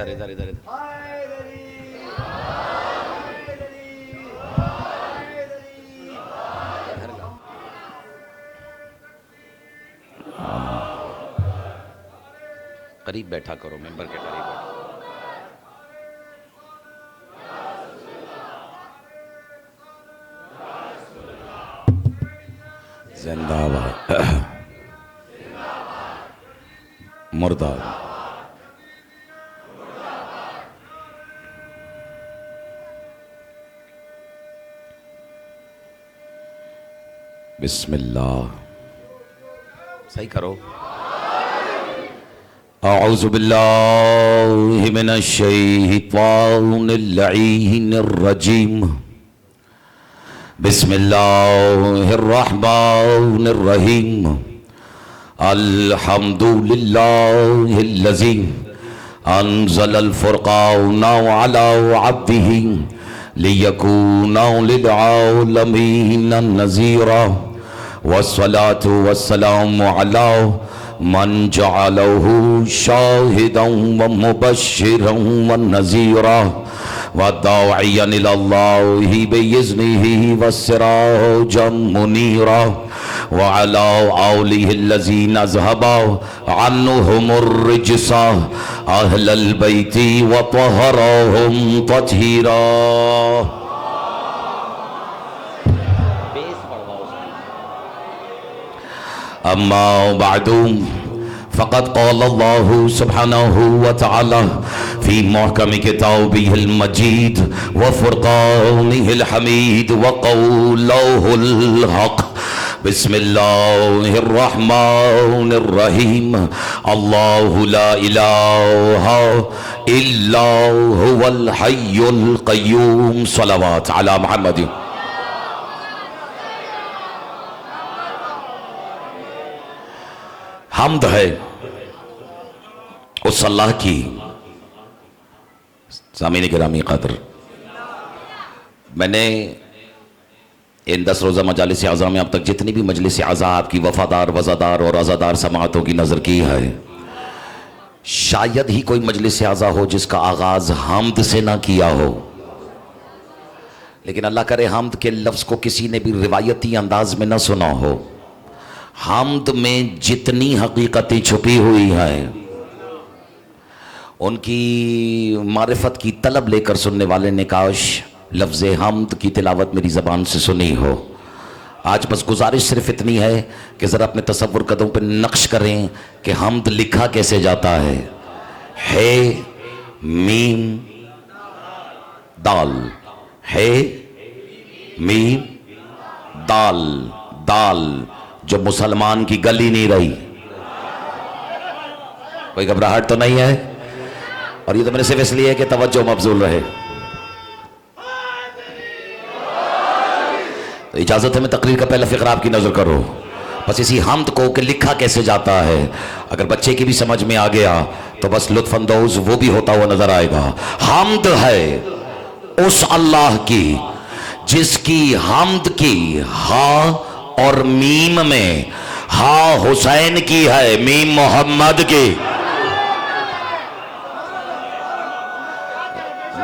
इधर इधर इधर इधर। करीब बैठा करो, मेंबर के करीब बैठो। जिंदाबाद मुर्दाबाद। बिस्मिल्लाह, सही करो। औज़ु बिल्लाहि मिनश शैतानिर रजीम। बिस्मिल्लाहिर रहमानिर रहीम। अल्हम्दुलिल्लाहिल्लज़ी अंज़लल फ़ुरक़ाना अला अब्दिही लियकूना लिलआलमीना नज़ीरा वस्सलातु वस्सलामु अला मन जअलहु शाहिदन व मुबश्शिरन व नज़ीरा व दाइयन इलल्लाहि बिइज़्निहि व सिराजम मुनीरा व अला आलिहिल्लज़ीना ज़हबा अन्हुमुर रिज्सा अहलल बैति व तहरहुम तत्हीरा। अम्मा बादू फ़क़द क़ालल्लाहु सुब्हानहु व तआला फ़ी मुहकम किताबिहिल मजीद व फ़ुरक़ानिहिल हमीद व क़ौलुहुल हक़। बिस्मिल्लाहिर रहमानिर रहीम। अल्लाहु ला इलाहा इल्ला हुवल हय्युल क़य्यूम। सलावत अला मुहम्मद। हम्द है उस अल्लाह की। सामीन गिरामी क़द्र, मैंने इन 10 रोज़ा मजालिस आज़ा में अब तक जितनी भी मजलिस आज़ा आपकी वफ़ादार वज़ादार और आज़ादार समाअतों की नज़र की है, शायद ही कोई मजलिस आज़ा हो जिसका आगाज़ हम्द से ना किया हो। लेकिन अल्लाह करे हम्द के लफ्ज़ को किसी ने भी रिवायती अंदाज में ना सुना हो। हम्द में जितनी हकीकतें छुपी हुई हैं, उनकी मारिफत की तलब लेकर सुनने वाले ने काश लफ्ज़ हम्द की तिलावत मेरी ज़बान से सुनी हो। आज बस गुजारिश सिर्फ इतनी है कि ज़रा अपने तसव्वुर कदम पर नक्श करें कि हम्द लिखा कैसे जाता है मीम दाल, है मीम दाल, दाल जो मुसलमान की गली नहीं रही। कोई घबराहट तो नहीं है? और ये तो मैंने सिर्फ इसलिए है कि तवज्जो मबजूल रहे। तो इजाजत है मैं तकरीर का पहला फिक्र आपकी नजर करो। बस इसी हम्द को कि लिखा कैसे जाता है, अगर बच्चे की भी समझ में आ गया तो बस लुत्फअंदोज वो भी होता हुआ नजर आएगा। हम्द है उस अल्लाह की जिसकी हम्द की हा और मीम में हा हुसैन की है, मीम मोहम्मद की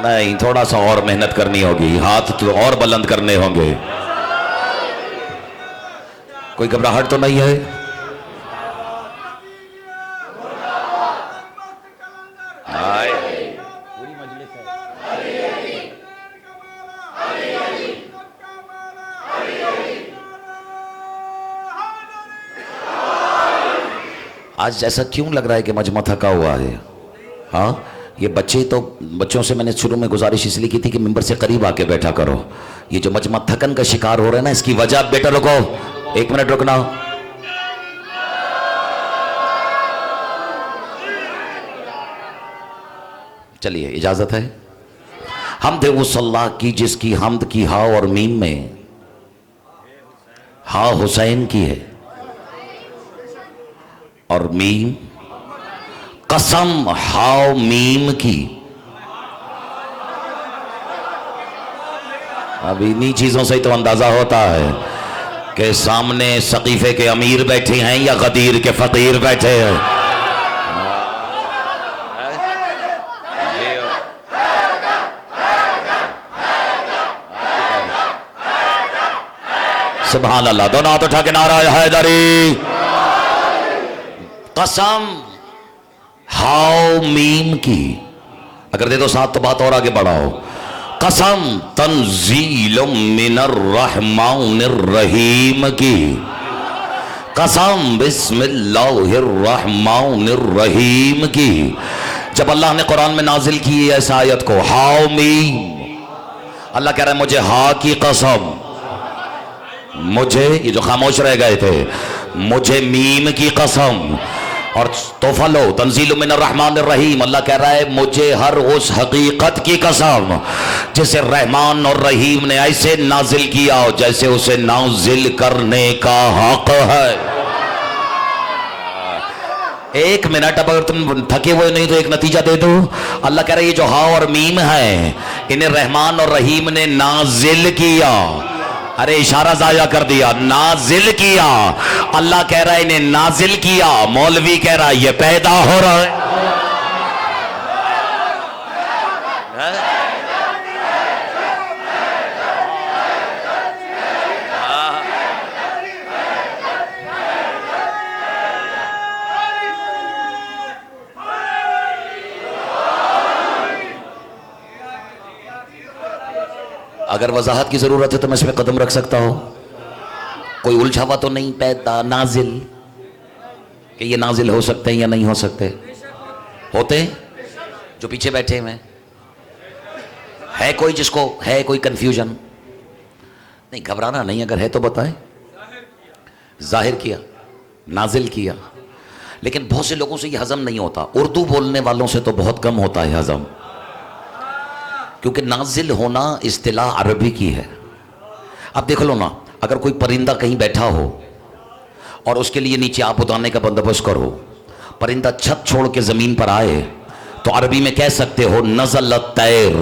नहीं। थोड़ा सा और मेहनत करनी होगी, हाथ तो और बुलंद करने होंगे। कोई घबराहट तो नहीं है? आज ऐसा क्यों लग रहा है कि मजमा थका हुआ है? हाँ, ये बच्चे तो बच्चों से मैंने शुरू में गुजारिश इसलिए की थी कि मिंबर से करीब आके बैठा करो। ये जो मजमा थकन का शिकार हो रहा है ना, इसकी वजह बेटा रुको, 1 मिनट रुकना। चलिए इजाजत है। हम्द उस अल्लाह की जिसकी हम्द की हा और मीम में हा हुसैन की है और मीम कसम हाव मीम की। अब इन्हीं चीजों से ही तो अंदाजा होता है कि सामने सकीफे के अमीर बैठे हैं या गदीर के फकीर बैठे हैं। सुभान अल्लाह। दोनों हाथ उठा के नारा हैदरी। कसम हाउ मीम की, अगर दे दो साथ तो बात और आगे बढ़ाओ। कसम तंजीलुम मिनर रहमानिर रहीम की, कसम बिस्मिल्लाहिर रहमानिर रहीम की। जब अल्लाह ने कुरान में नाजिल की है इस आयत को, हाउ मीम, अल्लाह कह रहा है मुझे हा की कसम, मुझे, ये जो खामोश रह गए थे, मुझे मीम की कसम। और तोहफा लो, तंजीलुम मिनर रहमानिर रहीम, अल्लाह कह रहा है मुझे हर उस हकीकत की कसम जिसे रहमान और रहीम ने ऐसे नाजिल किया जैसे उसे नाजिल करने का हक है। एक मिनट, अब अगर तुम थके हुए नहीं तो एक नतीजा दे दो। अल्लाह कह रहा है ये जो हा और मीम है इन्हें रहमान और रहीम ने नाजिल किया। अरे इशारा जाया कर दिया, नाजिल किया। अल्लाह कह रहा है इन्हें नाजिल किया, मौलवी कह रहा है ये पैदा हो रहा है। अगर वजाहत की जरूरत है तो मैं इसमें कदम रख सकता हूं। कोई उलझावा तो नहीं पैदा नाजिल कि ये नाजिल हो सकते हैं या नहीं हो सकते? होते हैं। जो पीछे बैठे हुए है कोई जिसको है कोई कंफ्यूजन? नहीं, घबराना नहीं, अगर है तो बताएं। जाहिर किया, नाजिल किया, लेकिन बहुत से लोगों से ये हजम नहीं होता। उर्दू बोलने वालों से तो बहुत कम होता है हजम, क्योंकि नाजिल होना इस्तिलाह अरबी की है। अब देख लो ना, अगर कोई परिंदा कहीं बैठा हो और उसके लिए नीचे आप उतारने का बंदोबस्त करो, परिंदा छत छोड़ के जमीन पर आए तो अरबी में कह सकते हो नज़ल तैर,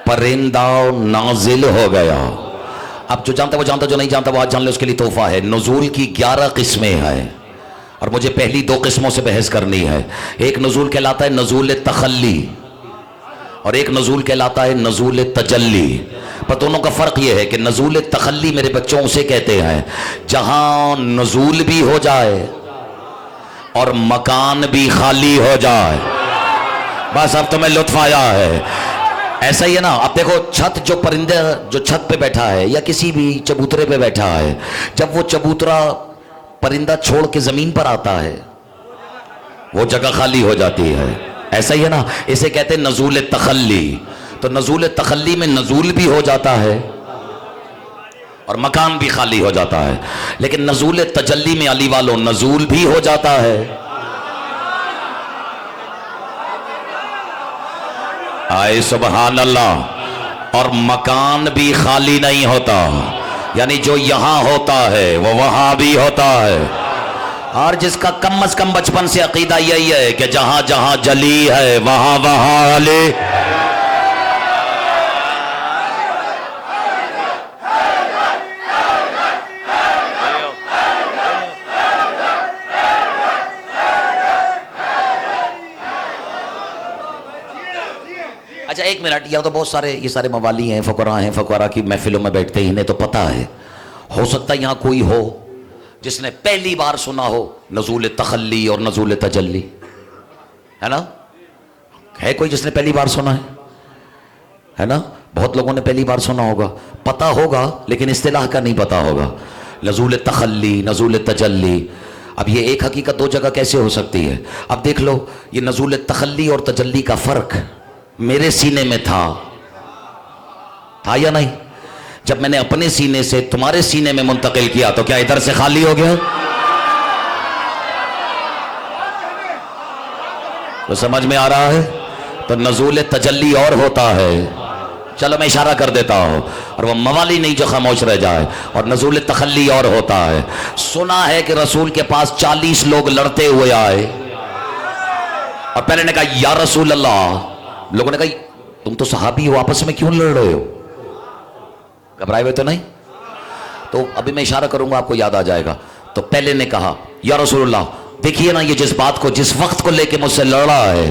परिंदा नाजिल हो गया। अब जो जानता वो जानता, जो नहीं जानता वो आज जान ले, उसके लिए तोहफा है। नुज़ूल की 11 किस्में हैं और मुझे पहली 2 किस्मों से बहस करनी है। एक नज़ूल कहलाता है नज़ूल तखल्ली और एक नज़ूल कहलाता है नज़ूल तजल्ली। पर दोनों का फ़र्क यह है कि नज़ूल तखल्ली मेरे बच्चों उसे कहते हैं जहां नज़ूल भी हो जाए और मकान भी खाली हो जाए। बस अब तुम्हें लुत्फ आया है। ऐसा ही है ना। अब देखो, छत जो परिंदा जो छत पे बैठा है या किसी भी चबूतरे पे बैठा है, जब वो चबूतरा परिंदा छोड़ के जमीन पर आता है वो जगह खाली हो जाती है। ऐसा ही है ना। इसे कहते हैं नज़ूल तखल्ली। तो नज़ूल तखल्ली में नज़ूल भी हो जाता है और मकान भी खाली हो जाता है, लेकिन नज़ूल तजल्ली में अली वालों नज़ूल भी हो जाता है। आए सुबहान अल्लाह। और मकान भी खाली नहीं होता, यानी जो यहां होता है वो वहां भी होता है। और जिसका कम अज कम बचपन से अकीदा यही है कि जहां जहां जली है वहां वहां अली। अच्छा एक मिनट, या तो बहुत सारे ये सारे मवाली हैं, फ़क़रा हैं, फ़क़रा की महफिलों में बैठते ही, इन्हें तो पता है। हो सकता है यहाँ कोई हो जिसने पहली बार सुना हो नज़ूल तखल्ली और नज़ूल तजल्ली, है ना? है कोई जिसने पहली बार सुना है ना? बहुत लोगों ने पहली बार सुना होगा, पता होगा लेकिन इस्तिलाह का नहीं पता होगा। नज़ूल तखल्ली, नज़ूल तजल्ली। अब ये एक हकीकत 2 जगह कैसे हो सकती है? अब देख लो, ये नज़ूल तखल्ली और तजल्ली का फ़र्क मेरे सीने में था या नहीं? जब मैंने अपने सीने से तुम्हारे सीने में मुंतकिल किया तो क्या इधर से खाली हो गया? तो समझ में आ रहा है? तो नज़ूल तजल्ली और होता है। चलो मैं इशारा कर देता हूं, और वो मवाली नहीं जो खामोश रह जाए। और नज़ूल तखल्ली और होता है। सुना है कि रसूल के पास 40 लोग लड़ते हुए आए और पहले ने कहा या रसूल अल्लाह। लोगों ने कहा तुम तो सहाबी हो, आपस में क्यों लड़ रहे हो? घबराए हुए तो नहीं? तो अभी मैं इशारा करूंगा, आपको याद आ जाएगा। तो पहले ने कहा या रसूलुल्लाह, देखिए ना ये जिस बात को, जिस वक्त को लेके मुझसे लड़ा है,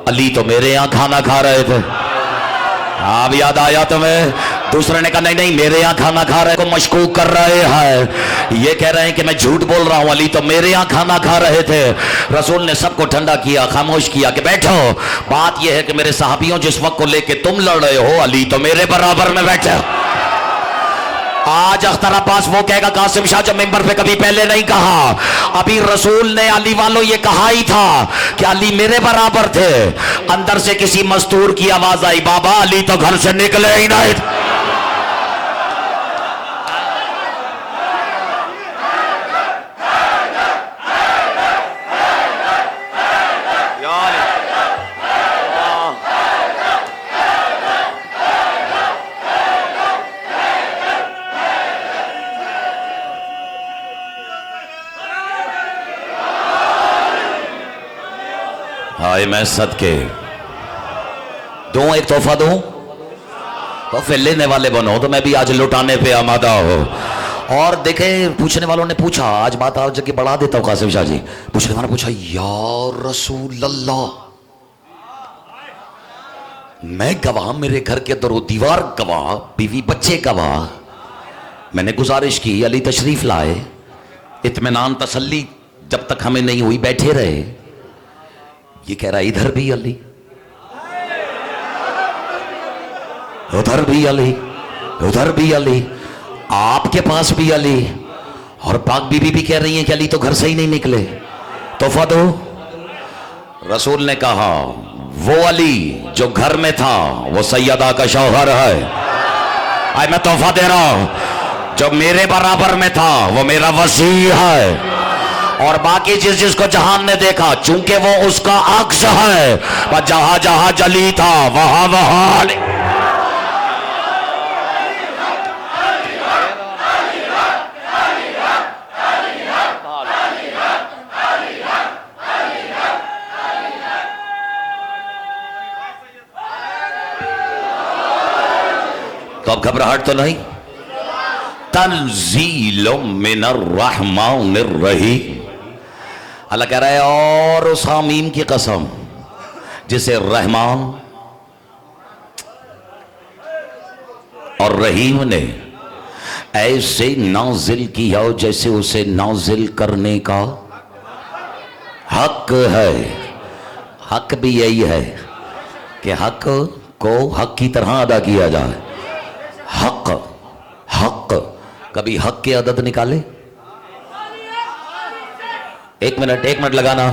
अली तो मेरे यहां खाना खा रहे थे। अब याद आया तुम्हें? दूसरे ने कहा नहीं नहीं मेरे यहाँ खाना खा रहे को मशकूक कर रहे हैं, ये कह रहे हैं कि मैं झूठ बोल रहा हूं, अली तो मेरे यहाँ खाना खा रहे थे। रसूल ने सबको ठंडा किया, खामोश किया कि बैठो, बात यह है कि मेरे सहाबियों जिस वक्त को लेके तुम लड़ रहे हो, अली तो मेरे बराबर में बैठे। आज अख्तर अब्बास वो कहेगा कासिम शाह जब मिंबर पे कभी पहले नहीं कहा। अभी रसूल ने अली वालों ये कहा ही था कि अली मेरे बराबर थे। अंदर से किसी मस्तूर की आवाज आई, बाबा अली तो घर से निकले ही नहीं। हाय मैं सदके दूं, एक तोहफा दूं तो फिर लेने वाले बनो, तो मैं भी आज लुटाने पे आमादा हो। और देखे पूछने वालों ने पूछा, आज बात आज जगह बढ़ा देता हूं कासिम शाह जी, पूछने वालों ने पूछा या रसूल अल्लाह, मैं गवाह, मेरे घर के दरो दीवार गवाह, बीवी बच्चे गवाह, मैंने गुजारिश की अली तशरीफ लाए, इत्मीनान तसल्ली जब तक हमें नहीं हुई बैठे रहे। ये कह रहा इधर भी अली, उधर भी अली, उधर भी अली, आपके पास भी अली, और पाक बीबी भी कह रही है कि अली तो घर से ही नहीं निकले, तोहफा दो। रसूल ने कहा वो अली जो घर में था वो सैयदा का शौहर है, आज मैं तोहफा दे रहा हूं, जो मेरे बराबर में था वो मेरा वसी है, और बाकी जिसको जहान ने देखा चूंकि वो उसका अक्स है, पर जहां जहां जली था वहां वहां। तो अब घबराहट तो नहीं। तंजीलुम मिनर रहमानिर रहीम, अल्लाह कह रहा है और उस हामीम की कसम जिसे रहमान और रहीम ने ऐसे नाजिल किया जैसे उसे नाजिल करने का हक है। हक भी यही है कि हक को हक की तरह अदा किया जाए। हक हक कभी हक की अदद निकाले? एक मिनट लगाना।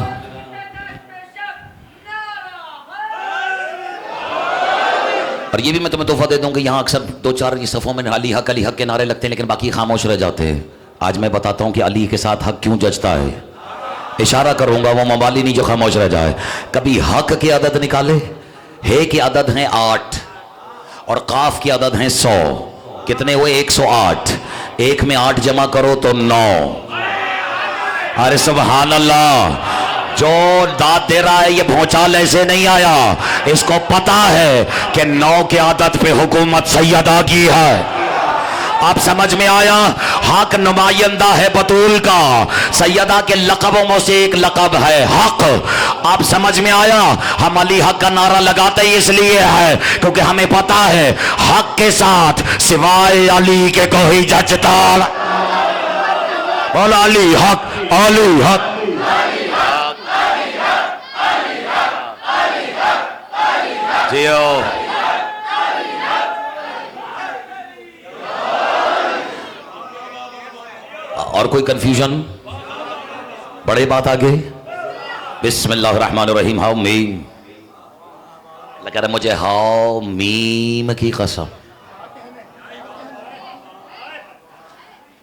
और ये भी मैं तुम्हें तोहफा दे दूं कि यहां अक्सर दो चार सफ़ों में अली हक के नारे लगते हैं, लेकिन बाकी खामोश रह जाते हैं। आज मैं बताता हूं कि अली के साथ हक क्यों जचता है। इशारा करूंगा, वो मवाली नहीं जो खामोश रह जाए। कभी हक की अदद निकाले। हे की अदद है 8 और काफ की अदद है 100। कितने हुए? 108। एक में 8 जमा करो तो 9। अरे सुभान अल्लाह। जो दाद दे रहा है ये भौचाल ऐसे नहीं आया, इसको पता है कि 9 की आदत पे हुकूमत सैयदा की है। आप समझ में आया? हक नुमाइंदा है बतूल का, सैयदा के लक़बों में से एक लक़ब है हक। आप समझ में आया? हम अली हक का नारा लगाते ही इसलिए है क्योंकि हमें पता है हक के साथ सिवाय अली के कोई जचता। बोल अली हक, अली हक। जियो। और कोई कंफ्यूजन? बड़े बात आगे। बिस्मिल्लाहिर्रहमानिर्रहीम। How meme. कह रहा मुझे हाउ मीम की कसम।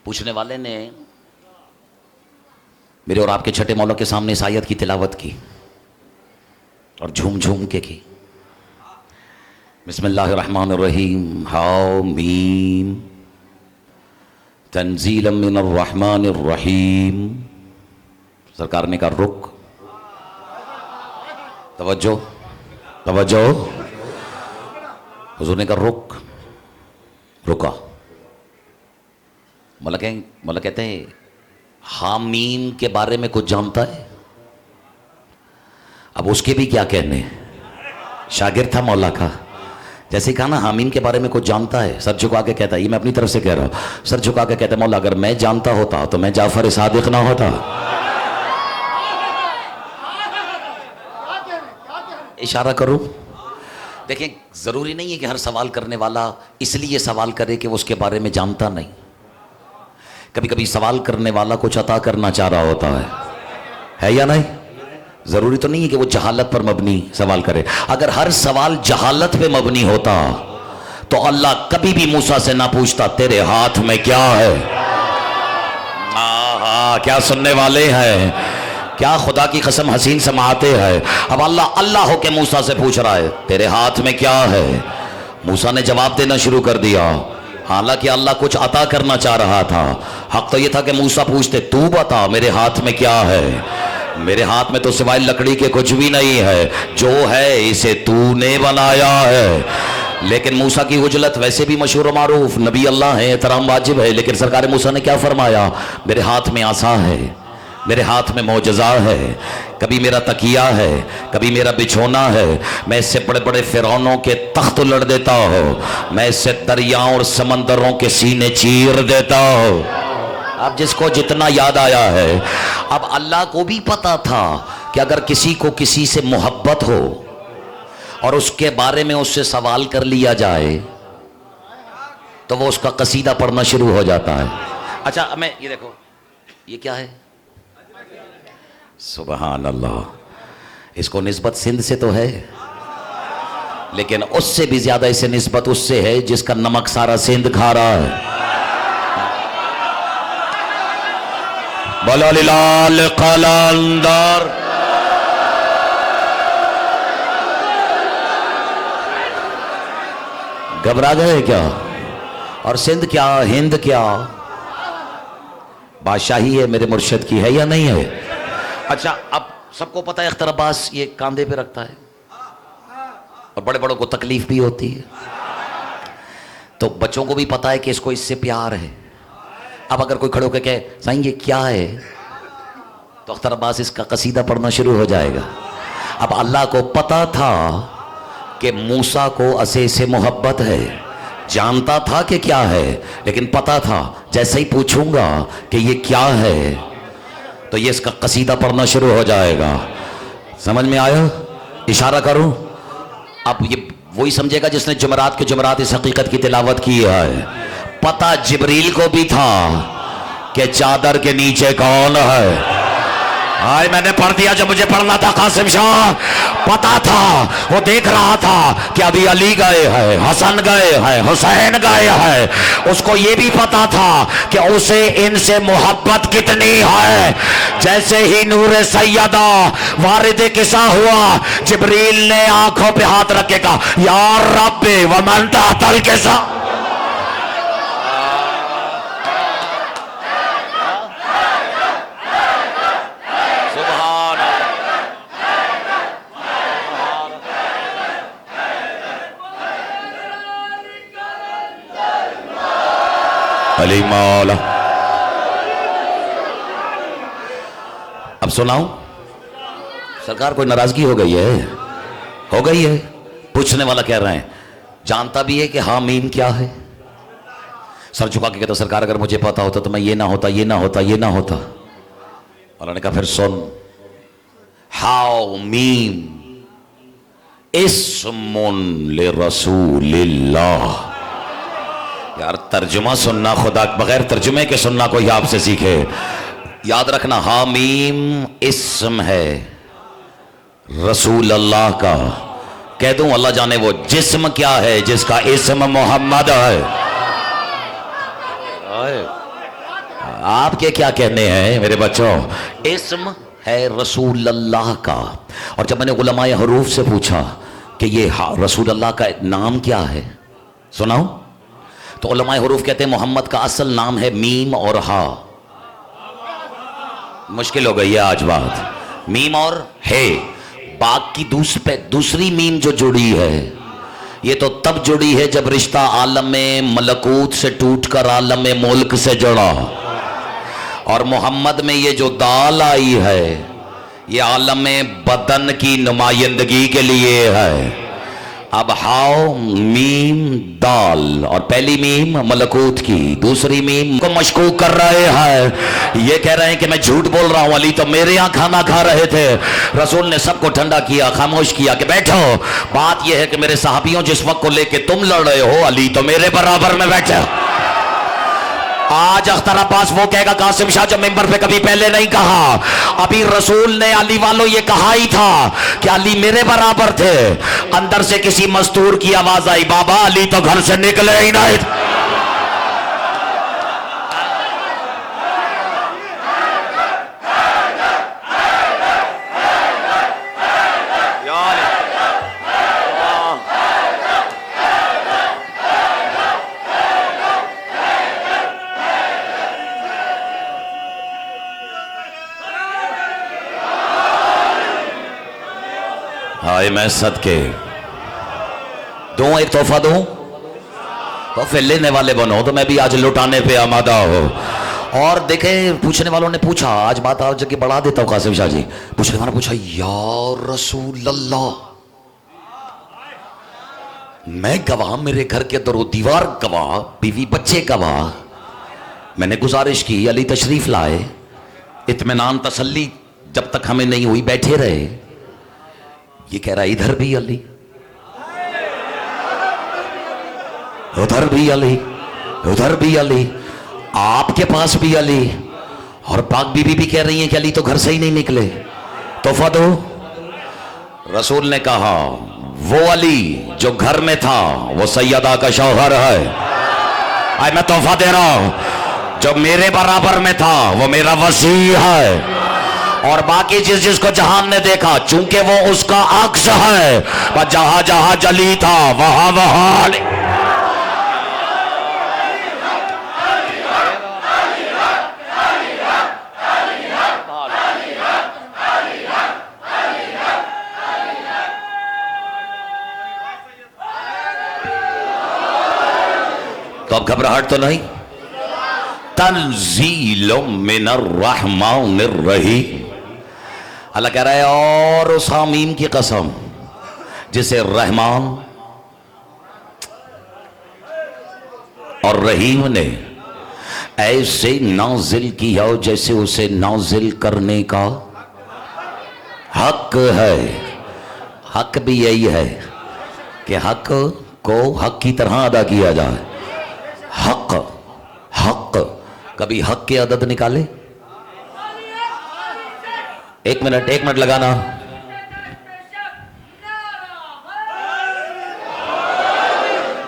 पूछने वाले ने मेरे और आपके छठे मौला के सामने इस आयत की तिलावत की और झूम झूम के की। बिस्मिल्लाहिर्रहमानिर्रहीम। हाउ मीम तंजीलम मिनर रहमानिर रहीम। सरकार ने कहा रुक, तवज्जो तवज्जो। हुजूर ने कहा रुक, रुका। मौला कहते हैं हामीम के बारे में कुछ जानता है? अब उसके भी क्या कहने, शागिर्द था मौला का। जैसे कहा ना हामीम के बारे में कुछ जानता है, सर झुका के कहता है, ये मैं अपनी तरफ से कह रहा हूँ, सर झुका के कहता है मौला अगर मैं जानता होता तो मैं जाफर सादिक ना होता। इशारा करूं? देखिए जरूरी नहीं है कि हर सवाल करने वाला इसलिए सवाल करे कि वो उसके बारे में जानता नहीं। कभी कभी सवाल करने वाला कुछ अता करना चाह रहा होता है या नहीं? जरूरी तो नहीं है कि वो जहालत पर मबनी सवाल करे। अगर हर सवाल जहालत पे मबनी होता तो अल्लाह कभी भी मूसा से ना पूछता तेरे हाथ में क्या है। क्या सुनने वाले हैं? क्या खुदा की कसम हसीन समाते हैं। अब अल्लाह अल्लाह होके मूसा से पूछ रहा है तेरे हाथ में क्या है। मूसा ने जवाब देना शुरू कर दिया, हालांकि अल्लाह कुछ अता करना चाह रहा था। हक तो ये था कि मूसा पूछते तू बता मेरे हाथ में क्या है। मेरे हाथ में तो सिवाय लकड़ी के कुछ भी नहीं है, जो है इसे तूने बनाया है। लेकिन मूसा की उजलत वैसे भी मशहूर मारूफ, नबी अल्लाह है, एहतराम वाजिब है। लेकिन सरकार मूसा ने क्या फरमाया, मेरे हाथ में आसा है, मेरे हाथ में मौजज़ा है, कभी मेरा तकिया है, कभी मेरा बिछोना है। मैं इससे बड़े बड़े फिरौनों के तख्त उलट देता हूँ, मैं इससे दरियाओं और समंदरों के सीने चीर देता हूँ। अब जिसको जितना याद आया है। अब अल्लाह को भी पता था कि अगर किसी को किसी से मोहब्बत हो और उसके बारे में उससे सवाल कर लिया जाए तो वो उसका कसीदा पढ़ना शुरू हो जाता है। अच्छा मैं ये देखो, ये क्या है? सुबहान अल्लाह। इसको निस्बत सिंध से तो है, लेकिन उससे भी ज्यादा इसे निस्बत उससे है जिसका नमक सारा सिंध खा रहा है। बोलो लाल कलंदर। घबरा गए क्या? और सिंध क्या, हिंद क्या, बादशाही है मेरे मुर्शिद की, है या नहीं है? अच्छा अब सबको पता है अख्तर अब्बास ये कांधे पे रखता है और बड़े बड़ों को तकलीफ भी होती है, तो बच्चों को भी पता है कि इसको इससे प्यार है। अब अगर कोई खड़े होकर कहे साईं ये क्या है, तो अख्तर अब्बास इसका कसीदा पढ़ना शुरू हो जाएगा। अब अल्लाह को पता था कि मूसा को असे से मोहब्बत है, जानता था कि क्या है, लेकिन पता था जैसे ही पूछूंगा कि ये क्या है तो ये इसका कसीदा पढ़ना शुरू हो जाएगा। समझ में आया? इशारा करूं? अब ये वही समझेगा जिसने जुमरात के जुमरात इस हकीकत की तिलावत की है। पता जिब्रील को भी था कि चादर के नीचे कौन है। हाय मैंने पढ़ दिया जब मुझे पढ़ना था कासिम शाह। पता था, वो देख रहा था कि अभी अली गए हैं, हसन गए हैं, हुसैन गए हैं। उसको ये भी पता था कि उसे इनसे मोहब्बत कितनी है। जैसे ही नूरे सैयदा वारिद किसा हुआ, जिब्रील ने आंखों पे हाथ रखे कहा या रब्बे व मन तहतल किसा। अली मौला। अब सुनाऊं? सरकार कोई नाराजगी हो गई है? हो गई है? पूछने वाला कह रहे हैं जानता भी है कि हामीम क्या है। सर झुका के कहता सरकार अगर मुझे पता होता तो मैं ये ना होता, ये ना होता, ये ना होता। उन्होंने कहा फिर सुन, हाउ मीम इस्मुन लिरसूलिल्लाह। यार तर्जुमा सुनना, खुदा बगैर तर्जुमे के सुनना कोई आपसे सीखे। याद रखना हामीम इस्म है रसूल अल्लाह का। कह दूं अल्लाह जाने वो जिस्म क्या है जिसका इस्म मोहम्मद है। आपके क्या कहने हैं मेरे बच्चों? इस्म है रसूल अल्लाह का। और जब मैंने उलमाए हरूफ से पूछा कि ये रसूल अल्लाह का नाम क्या है, सुनाओ, तो उलमाए हरूफ कहते हैं मोहम्मद का असल नाम है मीम और हा। मुश्किल हो गई है आज बात, मीम और है। बाग की दूसरी मीम जो जुड़ी है ये तो तब जुड़ी है जब रिश्ता आलम में मलकूत से टूटकर आलम में मुल्क से जुड़ा। और मोहम्मद में ये जो दाल आई है ये आलम में बदन की नुमाइंदगी के लिए है। अब हाउ मीम दाल, और पहली मीम मलकूत की, दूसरी मीम को मशकूक कर रहे हैं। ये कह रहे हैं कि मैं झूठ बोल रहा हूं, अली तो मेरे यहां खाना खा रहे थे। रसूल ने सबको ठंडा किया, खामोश किया कि बैठो, बात यह है कि मेरे सहाबियों जिस वक्त को लेके तुम लड़ रहे हो, अली तो मेरे बराबर में बैठे। आज अख्तर अब्बास वो कहेगा कासिम शाह जो मिंबर पे कभी पहले नहीं कहा। अभी रसूल ने अली वालों ये कहा ही था कि अली मेरे बराबर थे। अंदर से किसी मस्तूर की आवाज आई, बाबा अली तो घर से निकले ही नहीं। हाय मैं सदके दूं, एक तोहफा दूं तो फिर लेने वाले बनो, तो मैं भी आज लुटाने पे आमादा हो। और देखे पूछने वालों ने पूछा, आज बात और जगह बढ़ा देता हूं कासिम शाह जी। पूछने वाला पूछा, या रसूल अल्लाह, मैं गवाह, मेरे घर के दरो दीवार गवाह, बीवी बच्चे गवाह, मैंने गुजारिश की अली तशरीफ लाए, इत्मीनान तसल्ली जब तक हमें नहीं हुई बैठे रहे। ये कह रहा इधर भी अली, उधर भी अली, उधर भी अली, आपके पास भी अली, और पाक बीबी भी कह रही है कि अली तो घर से ही नहीं निकले, तोहफा दो। रसूल ने कहा वो अली जो घर में था वो सैयदा का शौहर है। आज मैं तोहफा दे रहा हूं, जो मेरे बराबर में था वो मेरा वसी है। और बाकी जिसको जहान ने देखा, चूंकि वो उसका अक्स है, पर जहां जहां जली था वहां वहां। तो अब घबराहट तो नहीं। तंजीलुम मिनर रहमानिर रहीम, अल्लाह कह रहा है और उस हामीम की कसम जिसे रहमान और रहीम ने ऐसे नाजिल किया जैसे उसे नाजिल करने का हक है। हक भी यही है कि हक को हक की तरह अदा किया जाए। हक हक, कभी हक की अदद निकाले। एक मिनट लगाना।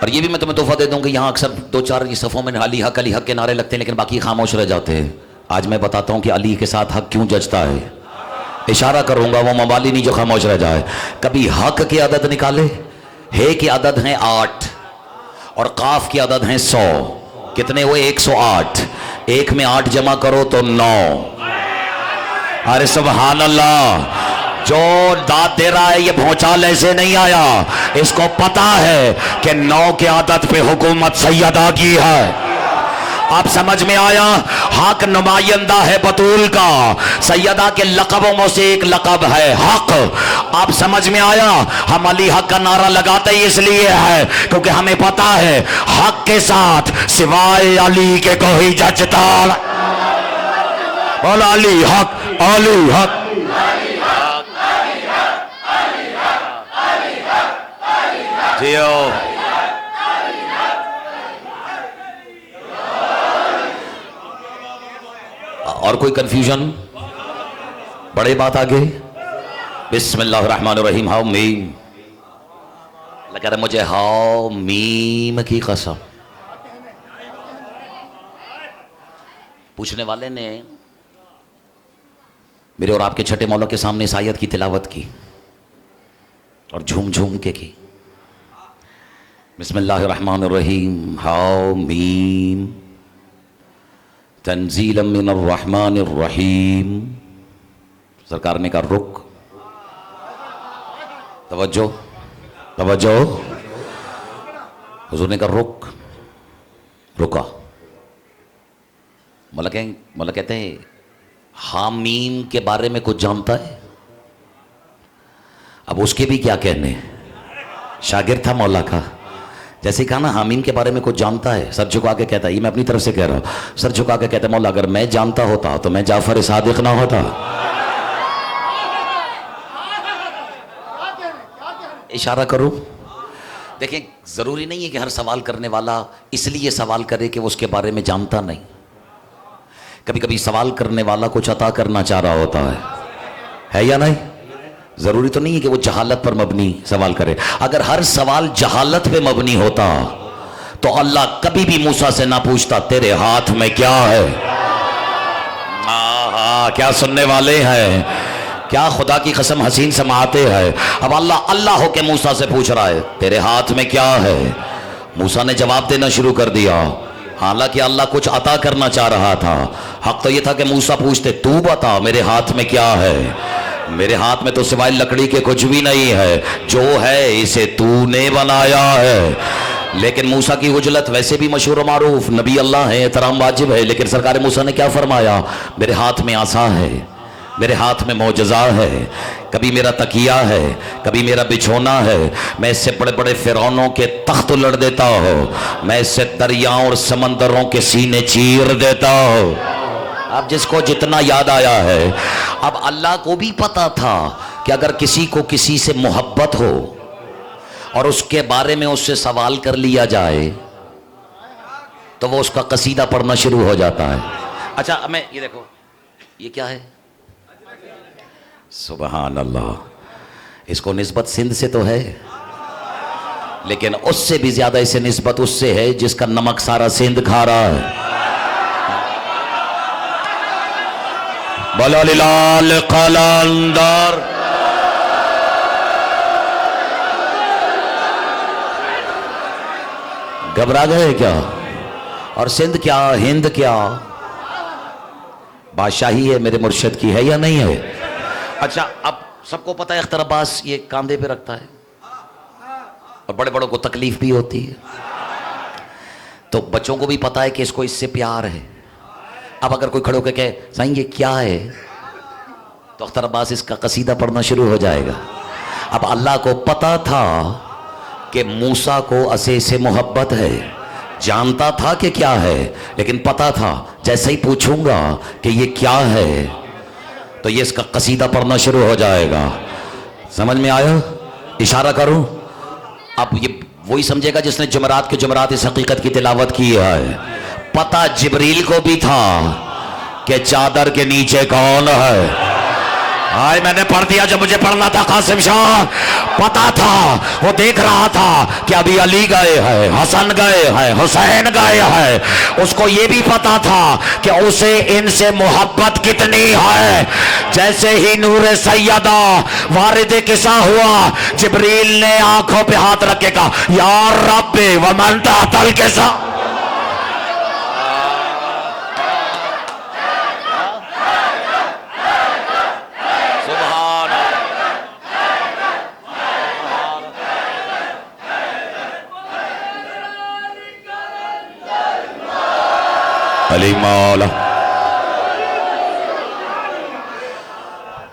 और ये भी मैं तुम्हें तोहफा दे दूं कि यहां अक्सर दो चार सफ़ों में अली हक के नारे लगते हैं, लेकिन बाकी खामोश रह जाते हैं। आज मैं बताता हूं कि अली के साथ हक क्यों जचता है। इशारा करूंगा, वो मवाली नहीं जो खामोश रह जाए। कभी हक की अदद निकाले। हे की अदद है 8 और काफ की अदद है 100। कितने हुए? 108। एक में 8 जमा करो तो 9। अरे सुभान अल्लाह, जो दाद दे रहा है ये भौचाल ऐसे नहीं आया, इसको पता है कि 9 की आदत पे हुकूमत सैयदा की है। आप समझ में आया? हक नुमाइंदा है बतूल का, सैयदा के लक़बों से एक लक़ब है हक। आप समझ में आया? हम अली हक का नारा लगाते ही इसलिए है क्योंकि हमें पता है हक के साथ सिवाय अली के कोई जचता। बोल अली हक, अली हक। जियो। और कोई कंफ्यूजन? बड़े बात आगे। बिस्मिल्लाहिर्रहमानिर्रहीम। हाउ मीम, अल्लाह कह रहा मुझे हाउ मीम की कसम। पूछने वाले ने मेरे और आपके छठे मौला के सामने इस आयत की तिलावत की और झूम झूम के की। बिस्मिल्लाहिर्रहमानिर्रहीम। हाउ मीम तंजीलम मिनर रहमानिर रहीम। सरकार ने कहा रुक, तवज्जो तवज्जो। हुजूर ने कहा रुक, रुका। मौला कहते हैं हामीम के बारे में कुछ जानता है? अब उसके भी क्या कहने, शागिर्द था मौला का। जैसे कहा ना हामीम के बारे में कुछ जानता है, सर झुका के कहता है, ये मैं अपनी तरफ से कह रहा हूँ, सर झुका के कहता है मौला अगर मैं जानता होता तो मैं जाफर सादिक ना होता। इशारा करूं, देखें जरूरी नहीं है कि हर सवाल करने वाला इसलिए सवाल करे कि वो उसके बारे में जानता नहीं। कभी कभी सवाल करने वाला कुछ अता करना चाह रहा होता है या नहीं? जरूरी तो नहीं है कि वो जहालत पर मबनी सवाल करे। अगर हर सवाल जहालत पे मबनी होता तो अल्लाह कभी भी मूसा से ना पूछता तेरे हाथ में क्या है। क्या सुनने वाले हैं, क्या खुदा की कसम हसीन समाते हैं। अब अल्लाह अल्लाह होके मूसा से पूछ रहा है तेरे हाथ में क्या है। मूसा ने जवाब देना शुरू कर दिया, हालांकि अल्लाह कुछ अता करना चाह रहा था। हक तो ये था कि मूसा पूछते तू बता मेरे हाथ में क्या है। मेरे हाथ में तो सिवाय लकड़ी के कुछ भी नहीं है, जो है इसे तूने बनाया है। लेकिन मूसा की उजलत वैसे भी मशहूर मारूफ, नबी अल्लाह है, एहतराम वाजिब है। लेकिन सरकार मूसा ने क्या फरमाया, मेरे हाथ में आसा है, मेरे हाथ में मौजज़ा है, कभी मेरा तकिया है, कभी मेरा बिछोना है। मैं इससे बड़े बड़े फिरौनों के तख्त उलट देता हूँ, मैं इससे दरियाओं और समंदरों के सीने चीर देता हूँ। अब जिसको जितना याद आया है। अब अल्लाह को भी पता था कि अगर किसी को किसी से मोहब्बत हो और उसके बारे में उससे सवाल कर लिया जाए तो वो उसका कसीदा पढ़ना शुरू हो जाता है। अच्छा मैं ये देखो, ये क्या है, सुबहान अल्लाह। इसको निस्बत सिंध से तो है, लेकिन उससे भी ज्यादा इसे निस्बत उससे है जिसका नमक सारा सिंध खा रहा है। बोलो लाल कलंदर। घबरा गए क्या? और सिंध क्या, हिंद क्या, बादशाही है मेरे मुर्शिद की, है या नहीं है? अच्छा अब सबको पता है अख्तर अब्बास ये कांधे पे रखता है और बड़े बड़ों को तकलीफ भी होती है, तो बच्चों को भी पता है कि इसको इससे प्यार है। अब अगर कोई खड़े होकर कहे साईं ये क्या है, तो अख्तर अब्बास इसका कसीदा पढ़ना शुरू हो जाएगा। अब अल्लाह को पता था कि मूसा को असे से मोहब्बत है, जानता था कि क्या है, लेकिन पता था जैसे ही पूछूंगा कि ये क्या है तो ये इसका कसीदा पढ़ना शुरू हो जाएगा। समझ में आया? इशारा करूं? अब ये वही समझेगा जिसने जुमरात के जुमरात इस हकीकत की तिलावत की है। पता जिब्रील को भी था कि चादर के नीचे कौन है। हाय मैंने पढ़ दिया जब मुझे पढ़ना था कासिम शाह। पता था, वो देख रहा था कि अभी अली गए हैं, हसन गए हैं, हुसैन गए हैं। उसको ये भी पता था कि उसे इनसे मोहब्बत कितनी है। जैसे ही नूरे सैयदा वारिद किसा हुआ, जिब्रील ने आंखों पे हाथ रखे कहा या रब्बे व मन तहतल किसा। अली मौला।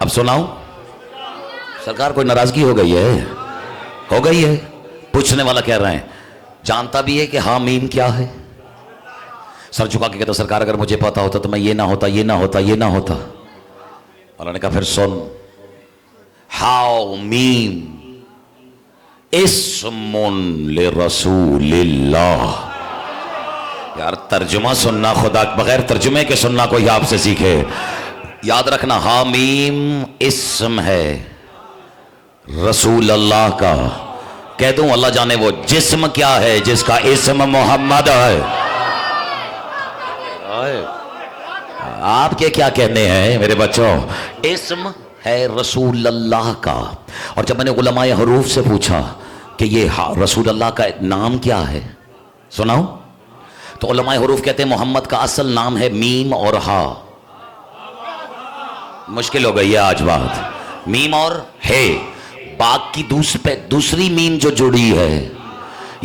अब सुनाऊं? सरकार कोई नाराजगी हो गई है? हो गई है? पूछने वाला कह रहे हैं जानता भी है कि हाँ मीम क्या है। सर झुका के कहता सरकार अगर मुझे पता होता तो मैं ये ना होता, ये ना होता, ये ना होता। उन्होंने कहा फिर सुन, हाउ मीम इस्मुन लिरसूलिल्लाह। यार तर्जुमा सुनना, खुदा बगैर तर्जुमे के सुनना कोई आपसे सीखे। याद रखना हामीम इस्म है रसूल अल्लाह का। कह दूं अल्लाह जाने वो जिस्म क्या है जिसका इस्म मोहम्मद है। आपके क्या कहने हैं मेरे बच्चों? इस्म है रसूल अल्लाह का। और जब मैंने उलमाए हरूफ से पूछा कि ये रसूल अल्लाह का नाम क्या है, सुनाऊं? तो उलमाए हरूफ कहते हैं मोहम्मद का असल नाम है मीम और हा। मुश्किल हो गई है आज बात, मीम और है। बाग की दूसरी मीम जो जुड़ी है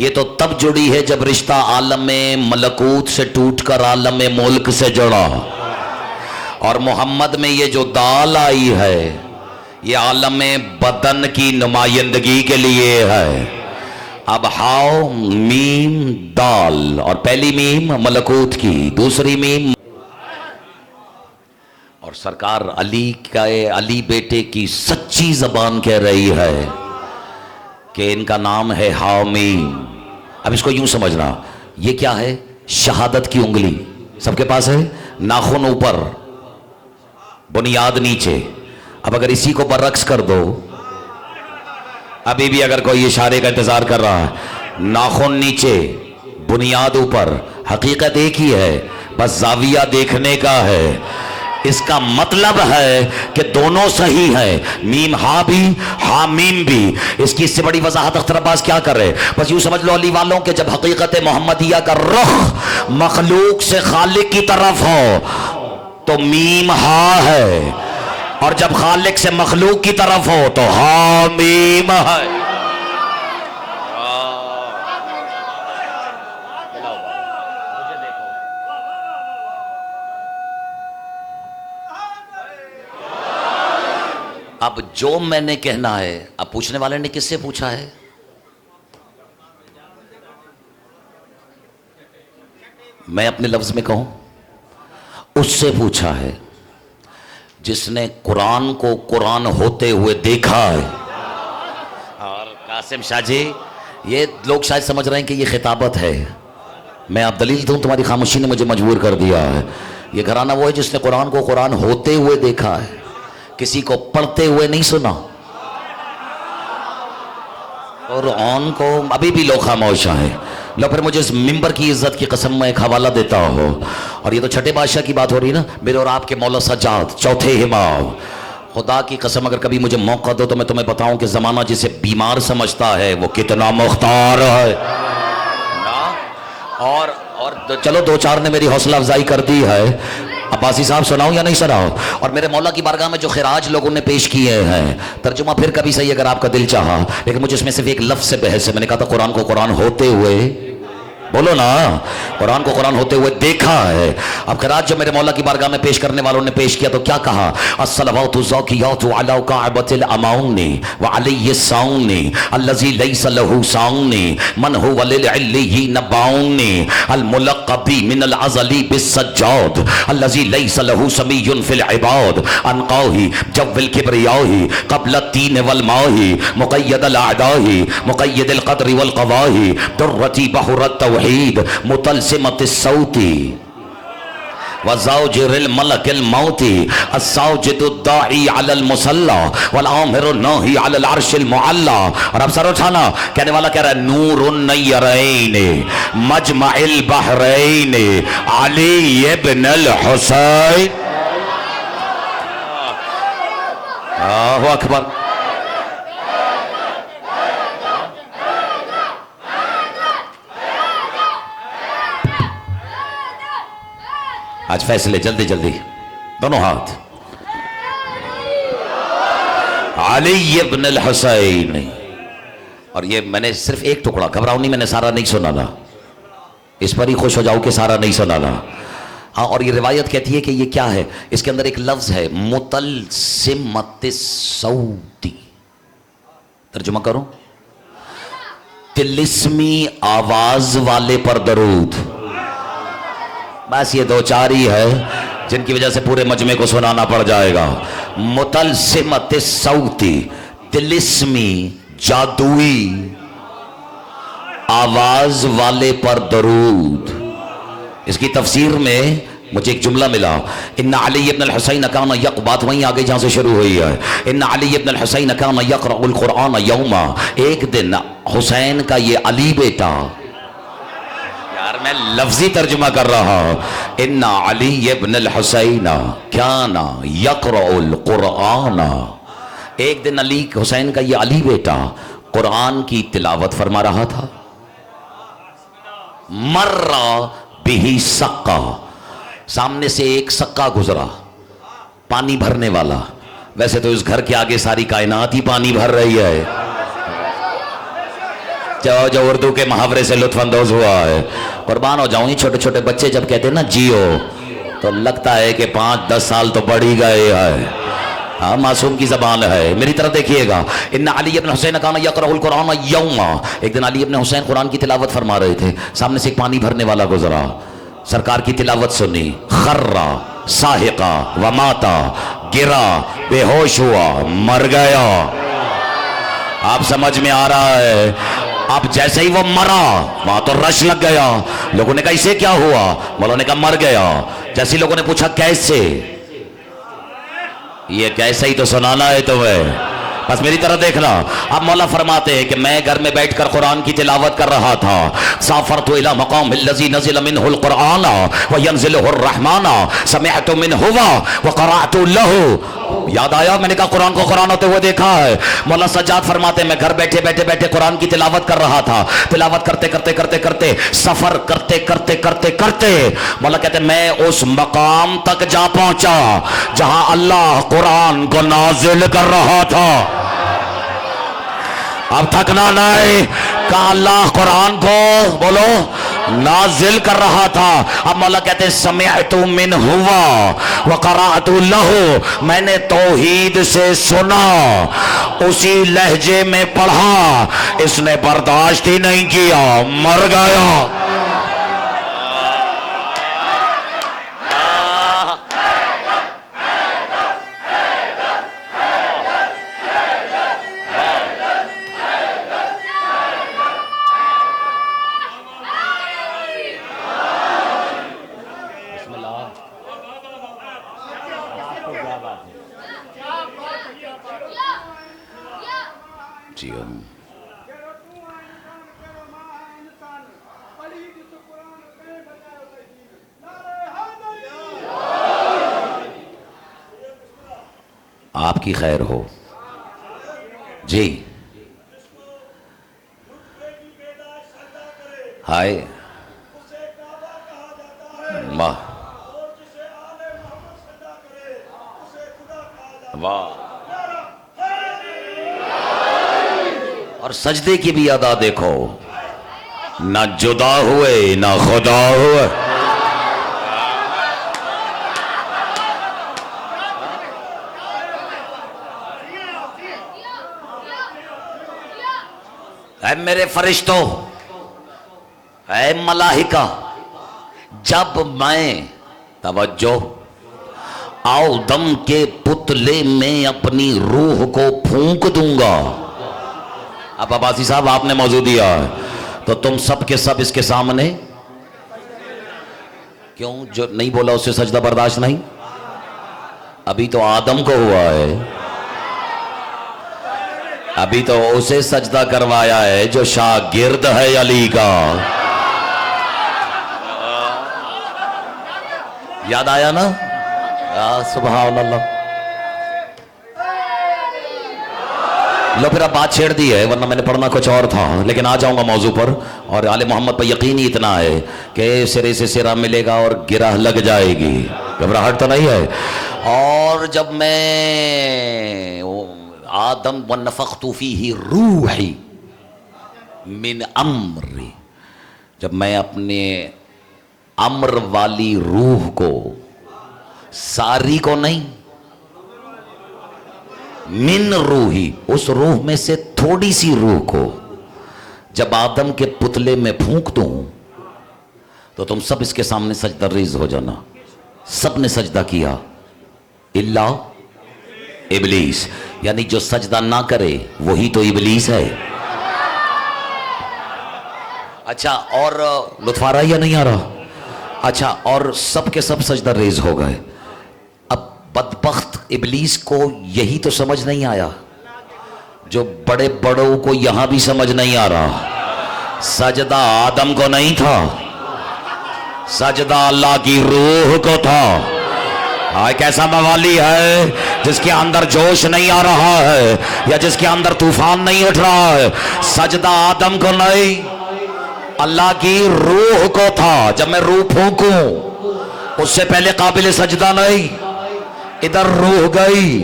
ये तो तब जुड़ी है जब रिश्ता आलम मलकूत से टूटकर आलम मुल्क से जुड़ा। और मोहम्मद में ये जो दाल आई है ये आलम बदन की नुमाइंदगी के लिए है। अब हाउ मीम दाल, और पहली मीम मलकूत की, दूसरी मीम, और सरकार अली बेटे की सच्ची जबान कह रही है कि इनका नाम है हामीम। अब इसको यूं समझना, ये क्या है? शहादत की उंगली सबके पास है, नाखून ऊपर, बुनियाद नीचे। अब अगर इसी को बरक्स कर दो, अभी भी अगर कोई इशारे का इंतजार कर रहा है, नाखून नीचे बुनियाद ऊपर, हकीकत एक ही है, बस जाविया देखने का है। इसका मतलब है कि दोनों सही है, मीम हा भी हा मीम भी। इसकी इससे बड़ी वजाहत अख्तर अब्बास क्या कर रहे? बस यूं समझ लो अली वालों के जब हकीकत मोहम्मदिया का रुख मखलूक से खालिक की तरफ हो तो मीम हा है, और जब खालिक से मखलूक की तरफ हो तो हा मीम है। अब जो मैंने कहना है, अब पूछने वाले ने किससे पूछा है? मैं अपने लफ्ज में कहूं, उससे पूछा है जिसने कुरान को कुरान होते हुए देखा है। और कासिम शाह जी, ये लोग शायद समझ रहे हैं कि ये खिताबत है। मैं अब दलील दूं, तुम्हारी खामोशी ने मुझे मजबूर कर दिया है। ये घराना वो है जिसने कुरान को कुरान होते हुए देखा है, किसी को पढ़ते हुए नहीं सुना। और ऑन को अभी भी लोग खामोश हैं। लो फिर मुझे इस मिंबर की इज्जत की कसम में एक हवाला देता हो, और ये तो छठे बादशाह की बात हो रही है ना, मेरे और आपके मौला सज्जाद चौथे इमाम। खुदा की कसम अगर कभी मुझे मौका दो तो मैं तुम्हें बताऊं कि जमाना जिसे बीमार समझता है वो कितना मुख्तार है ना। और चलो दो चार ने मेरी हौसला अफजाई कर दी है। अब्बासी साहब सुनाऊं या नहीं सुनाऊं? और मेरे मौला की बारगाह में जो खिराज लोगों ने पेश किए हैं, तर्जुमा फिर कभी सही अगर आपका दिल चाहा, लेकिन मुझे इसमें सिर्फ एक लफ्ज से बहस है। मैंने कहा था कुरान को कुरान होते हुए, बोलो ना, कुरान को कुरान होते हुए देखा है। अब खिराज जो मेरे मौला की बारगाह में पेश करने वालों ने पेश किया तो क्या कहा? अस्सलावातु ज़ाकियातु अला काअबतिल अमाउनी व अलैहि साउनी अल्लज़ी लैसा लहू साउनी मन हुवा लिल इल्लियीन बाउनी अल मुलक़्क़बी मिनल अज़ली बिस्सज्जाद अल्लज़ी लैसा लहू समीयुन फिल इबाद अनक़ाही जव्विल किब्रियाही क़ब्ल तीन वल माही मुक़य्यदल अअदाही मुक़य्यदिल क़द्रि वल क़वाही दुर्रती बहुरत मुतलसिमत सौती वज़ौजिरिल मलकिल मौती अस्सौजिदुद्दाई अलल मुसल्ला वल आमिरुन नाही अलल अर्शिल मुअल्ला। और अब सर उठाना, कहने वाला कह रहा है नूरुन नय्यरैन मजमइल बहरैन अली इब्न अल हुसैन। अल्लाहु अकबर। आज फैसले जल्दी जल्दी, दोनों हाथ। अली इब्न अल हुसैन। और ये मैंने सिर्फ एक टुकड़ा, घबराओ नहीं, मैंने सारा नहीं सुना था, इस पर ही खुश हो जाओ कि सारा नहीं सुना था। हाँ, और ये रिवायत कहती है कि ये क्या है, इसके अंदर एक लफ्ज है मुतलसिमत सौती। तर्जुमा करो, तिलिस्मी आवाज वाले पर दरूद। बस ये दो चार ही है जिनकी वजह से पूरे मजमे को सुनाना पड़ जाएगा। मुतलसिमत सौती, तिलिस्मी जादुई आवाज वाले पर दरूद। इसकी तफसीर में मुझे एक जुमला मिला, इन्ना अली इब्न अल हुसैन काना यक, बात वहीं आगे जहां से शुरू हुई है। इन्ना अली इब्न अल हुसैन काना यक़रउल कुरान यौमा, एक दिन हुसैन का ये अली बेटा, यार मैं लफ्जी तर्जुमा कर रहा हूं, इन्ना अली इब्न अल हुसैन काना यक़रउल कुरान, एक दिन अली हुसैन का ये अली बेटा कुरान की तिलावत फरमा रहा था। मर्रा बिही सक्का, सामने से एक सक्का गुजरा, पानी भरने वाला। वैसे तो इस घर के आगे सारी कायनात ही पानी भर रही है, जो उर्दू के मुहावरे से लुत्फानंदोज हुआ है। कुर्बान हो जाऊं, छोटे छोटे बच्चे जब कहते हैं ना जियो, तो लगता है कि 5-10 साल तो बढ़ ही गए हैं। हाँ मासूम की जबान है। मेरी तरफ देखिएगा। इन्ना अली इब्न हुसैन काना यक़रउल कुरान यौमा। एक दिन अली इब्न हुसैन कुरान की तिलावत फरमा रहे थे। सामने से एक पानी भरने वाला गुजरा, सरकार की तिलावत सुनी। खर्रा साहिका व माता, गिरा, बेहोश हुआ, मर गया। आप समझ में आ रहा है? अब जैसे ही वो मरा वहां तो रश लग गया। लोगों ने कहा इसे क्या हुआ? मौला ने कहा मर गया। जैसे लोगों ने पूछा कैसे, ये कैसे ही तो सुनाना है तुम्हें, बस मेरी तरह देखना। अब मौला फरमाते हैं कि मैं घर में बैठकर कुरान की तिलावत कर रहा था। साफरतु इला मकाम लज़ी नज़िल मिनहुल कुरान व यंज़िलुहुर रहमान समिअतु मिनहु व क़रअतु लहु। याद आया, मैंने कहा कुरान को कुरान होते हुए देखा है। मौला सज्जाद फरमाते मैं घर बैठे बैठे बैठे कुरान की तिलावत कर रहा था। तिलावत करते करते करते करते सफर करते करते करते करते मौला कहते मैं उस मकाम तक जा पहुंचा जहां अल्लाह कुरान को नाजिल कर रहा था। अब थकना नहीं, कहा अल्लाह कुरान को बोलो नाजिल कर रहा था। अब मौला कहते समिअतु मिनहु व क़रअतु लहु, मैंने तौहीद से सुना, उसी लहजे में पढ़ा, इसने बर्दाश्त ही नहीं किया, मर गया। आपकी खैर हो जी। हाय वाह वाह। और सजदे की भी अदा देखो, ना जुदा हुए ना खुदा हुए। ऐ मेरे फरिश्तों, ऐ मलाहिका, जब मैं तवज्जो आदम के पुतले में अपनी रूह को फूंक दूंगा। अब अब्बासी साहब आपने मौजू दिया है तो तुम सब के सब इसके सामने क्यों? जो नहीं बोला उससे सजदा बर्दाश्त नहीं? अभी तो आदम को हुआ है, अभी तो उसे सजदा करवाया है जो शागिर्द है अली का। याद आया ना? सुभान अल्लाह। लो फिर अब बात छेड़ दी है, वरना मैंने पढ़ना कुछ और था, लेकिन आ जाऊंगा मौजू पर। और आले मोहम्मद पर यकीन ही इतना है कि सिरे से सिरा मिलेगा और गिरह लग जाएगी, घबराहट तो नहीं है। और जब मैं आदम व नफ़ख्तु फीही रूही मिन अम्री, जब मैं अपने अम्र वाली रूह को, सारी को नहीं, मिन रूही, उस रूह में से थोड़ी सी रूह को जब आदम के पुतले में फूंक दूं तो तुम सब इसके सामने सजदा रेज़ हो जाना। सब ने सजदा किया इल्ला इबलीस, यानी जो सजदा ना करे वही तो इबलीस है। अच्छा, और लुत्फ आ रहा है या नहीं आ रहा? अच्छा, और सब के सब सजदा रेज़ हो गए। अब बदबख्त इबलीस को यही तो समझ नहीं आया जो बड़े बड़ों को यहां भी समझ नहीं आ रहा। सजदा आदम को नहीं था, सजदा अल्लाह की रूह को था। हाय कैसा मवाली है जिसके अंदर जोश नहीं आ रहा है या जिसके अंदर तूफान नहीं उठ रहा है। सजदा आदम को नहीं, अल्लाह की रूह को था। जब मैं रूह फूंकूं उससे पहले काबिल सजदा नहीं, इधर रूह गई,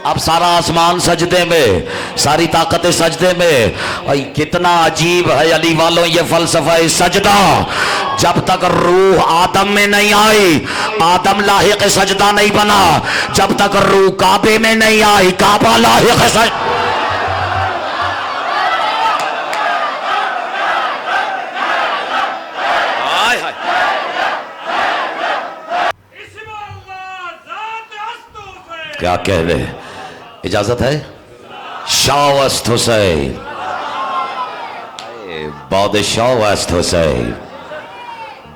अब सारा आसमान सजदे में, सारी ताकतें सजदे में। और कितना अजीब है अली वालों ये फलसफा सजदा। जब तक रूह आदम में नहीं आई, आदम लाहिक सजदा नहीं बना। जब तक रूह काबे में नहीं आई, काबा लाहिक सजदा। क्या कह रहे, इजाजत है? शाह वस्त हुसैन, बादशाह वस्त हुसैन,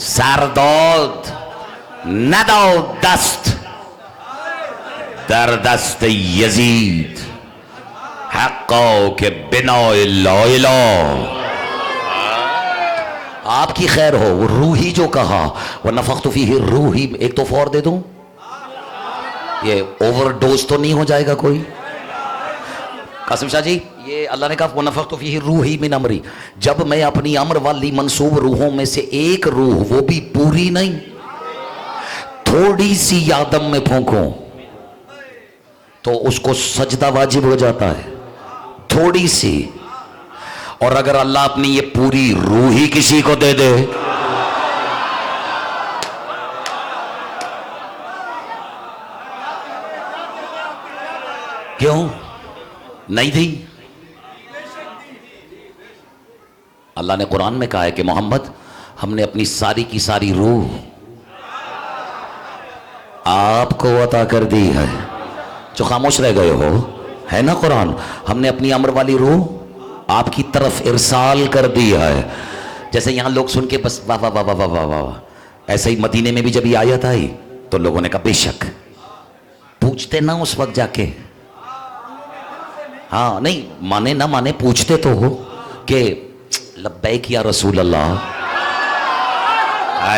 सरदाद नदो दस्त दर दस्त यजीद, हक्को के बिना ला इलाह। आपकी खैर हो। वो रूही जो कहा, वह नफख्तु फीही रूही, एक तो फौर दे दूं, ये ओवरडोज तो नहीं हो जाएगा कोई? कासिम शाह जी, ये अल्लाह ने कहा वो नफख्तु फीही रूही मिन अमरी। जब मैं अपनी अमर वाली मंसूब रूहों में से एक रूह, वो भी पूरी नहीं, थोड़ी सी आदम में फूंकूं तो उसको सजदा वाजिब हो जाता है, थोड़ी सी। और अगर अल्लाह अपनी ये पूरी रूह ही किसी को दे दे, क्यों नहीं दी? अल्लाह ने कुरान में कहा है कि मोहम्मद, हमने अपनी सारी की सारी रूह आपको अता कर दी है। जो खामोश रह गए हो, है ना कुरान, हमने अपनी अमर वाली रूह आपकी तरफ इरसाल कर दी है। जैसे यहां लोग सुन के बस वाह वाह वाह वाह वाह वाह, ऐसे ही मदीने में भी जब ये आयत आई तो लोगों ने कहा बेशक। पूछते ना उस वक्त जाके, हाँ नहीं माने ना माने, पूछते तो हो कि लब्बैक या रसूल अल्लाह,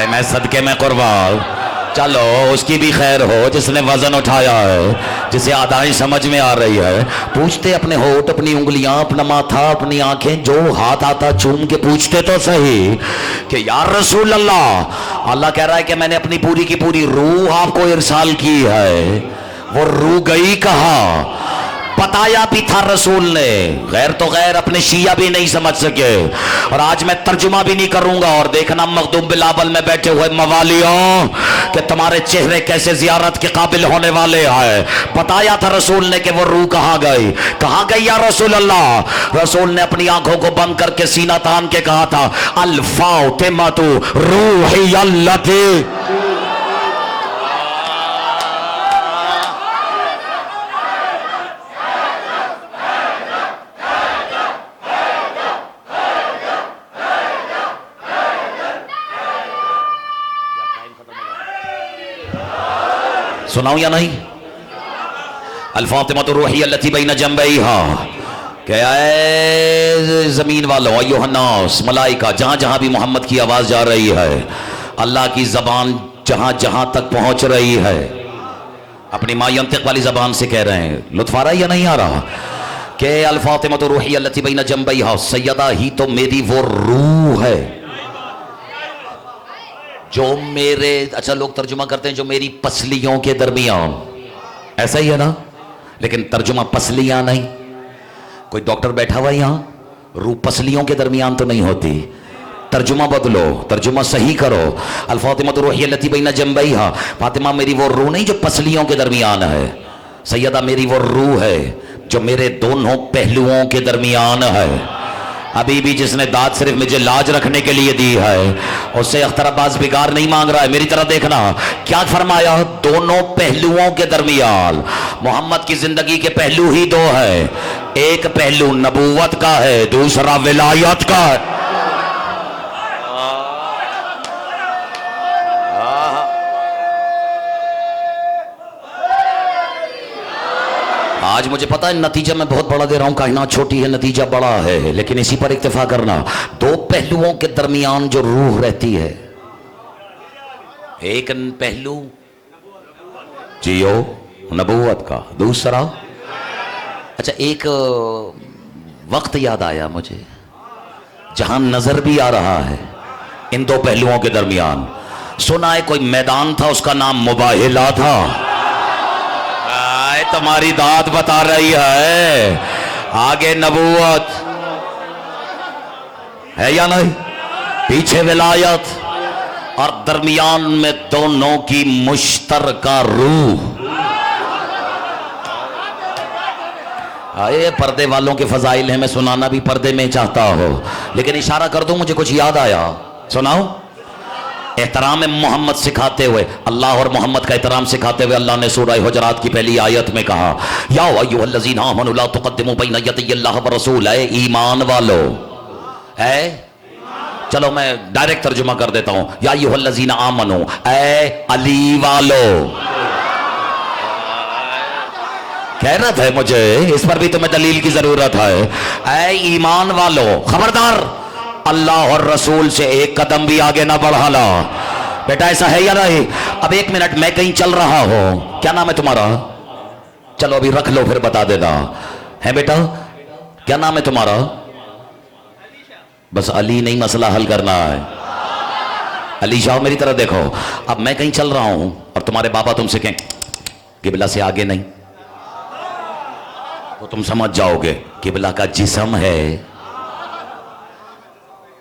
मैं सदके में कुर्बान। चलो उसकी भी खैर हो जिसने वजन उठाया है, जिसे आदाएं समझ में आ रही है। पूछते अपने होठ, अपनी उंगलियां, अपना माथा, अपनी आंखें, जो हाथ आता चूम के पूछते तो सही कि यार रसूल अल्लाह। अल्लाह कह रहा है कि मैंने अपनी पूरी की पूरी रूह आपको इरसाल की है। वो रूह गई कहाँ? बताया भी था रसूल ने, गैर तो गैर अपने शिया भी नहीं समझ सके। और आज मैं तर्जुमा भी नहीं करूंगा। और देखना मखदूम बिलावल में बैठे हुए मवालियों कि तुम्हारे चेहरे कैसे जियारत के काबिल होने वाले हैं। बताया था रसूल ने कि वो रूह कहाँ गई, कहाँ गई या रसूल अल्लाह? रसूल ने अपनी आंखों को बंद करके सीना तान के कहा था, अल फातिमातु रूही अल्लती। सुनाऊं या नहीं? अल फातिमातु रूही अल्लती बैन जंबैहा, क्या है जमीन वालों, अय्युहन्नास, मलाइका, जहां जहां भी मोहम्मद की आवाज जा रही है, अल्लाह की जबान जहां जहां तक पहुंच रही है, अपनी मा यंतिक वाली जबान से कह रहे हैं। लुत्फ आ रहा है या नहीं आ रहा? कि अल फातिमातु रूही अल्लती बैन जंबैहा, सैयदा ही तो मेरी वो रूह है जो मेरे, अच्छा लोग तर्जुमा करते हैं जो मेरी पसलियों के दरमियान, ऐसा ही है ना? लेकिन तर्जुमा पसलियां नहीं। कोई डॉक्टर बैठा हुआ यहां, रूह पसलियों के दरमियान तो नहीं होती। तर्जुमा बदलो, तर्जुमा सही करो। अल फातिमातु रूही अल्लती बैन जंबैहा, फातिमा मेरी वो रूह नहीं जो पसलियों के दरमियान है, सैयदा मेरी वो रूह है जो मेरे दोनों पहलुओं के दरमियान है। अभी भी जिसने दाद सिर्फ मुझे लाज रखने के लिए दी है, उससे अख्तर अब्बास बिगार नहीं मांग रहा है। मेरी तरफ देखना, क्या फरमाया? दोनों पहलुओं के दरमियान। मोहम्मद की जिंदगी के पहलू ही दो है, एक पहलू नबूवत का है, दूसरा विलायत का है। आज मुझे पता है नतीजा मैं बहुत बड़ा दे रहा हूं, कायनात छोटी है, नतीजा बड़ा है, लेकिन इसी पर इक्तिफा करना। दो पहलुओं के दरमियान जो रूह रहती है, एक पहलू जियो नबूवत का, दूसरा, अच्छा एक वक्त याद आया मुझे जहां नजर भी आ रहा है इन दो पहलुओं के दरमियान। सुना है कोई मैदान था, उसका नाम मुबाहिला था। तुम्हारी दाद बता रही है, आगे नबूवत है या नहीं, पीछे विलायत, और दरमियान में दोनों की मुश्तरका रूह। आए पर्दे वालों के फजाइल हैं, मैं सुनाना भी पर्दे में चाहता हो, लेकिन इशारा कर दूं मुझे कुछ याद आया, सुनाओ। एहतराम मोहम्मद सिखाते हुए, अल्लाह और मोहम्मद का एहतराम सिखाते हुए अल्लाह ने सूरह हुजरात की पहली आयत में कहा, या अय्युहल्लज़ीना आमनू ला तुक़द्दिमू बैना यदयिल्लाहि व रसूल, है ईमान वालो, है, चलो मैं डायरेक्ट तर्जुमा कर देता हूं, या अय्युहल्लज़ीना आमनू, ऐ अली वालो। कहरत है मुझे, इस पर भी तुम्हें दलील की जरूरत है। ऐ ईमान वालो, खबरदार अल्लाह और रसूल से एक कदम भी आगे ना बढ़ाना। बेटा ऐसा है या नहीं? अब एक मिनट, मैं कहीं चल रहा हूं, क्या नाम है तुम्हारा? चलो अभी रख लो फिर बता देना, है बेटा क्या नाम है तुम्हारा? बस अली नहीं, मसला हल करना है। अली शाह मेरी तरह देखो, अब मैं कहीं चल रहा हूं और तुम्हारे बाबा तुमसे कहें किबला से आगे नहीं, तो तुम समझ जाओगे किबला का जिस्म है,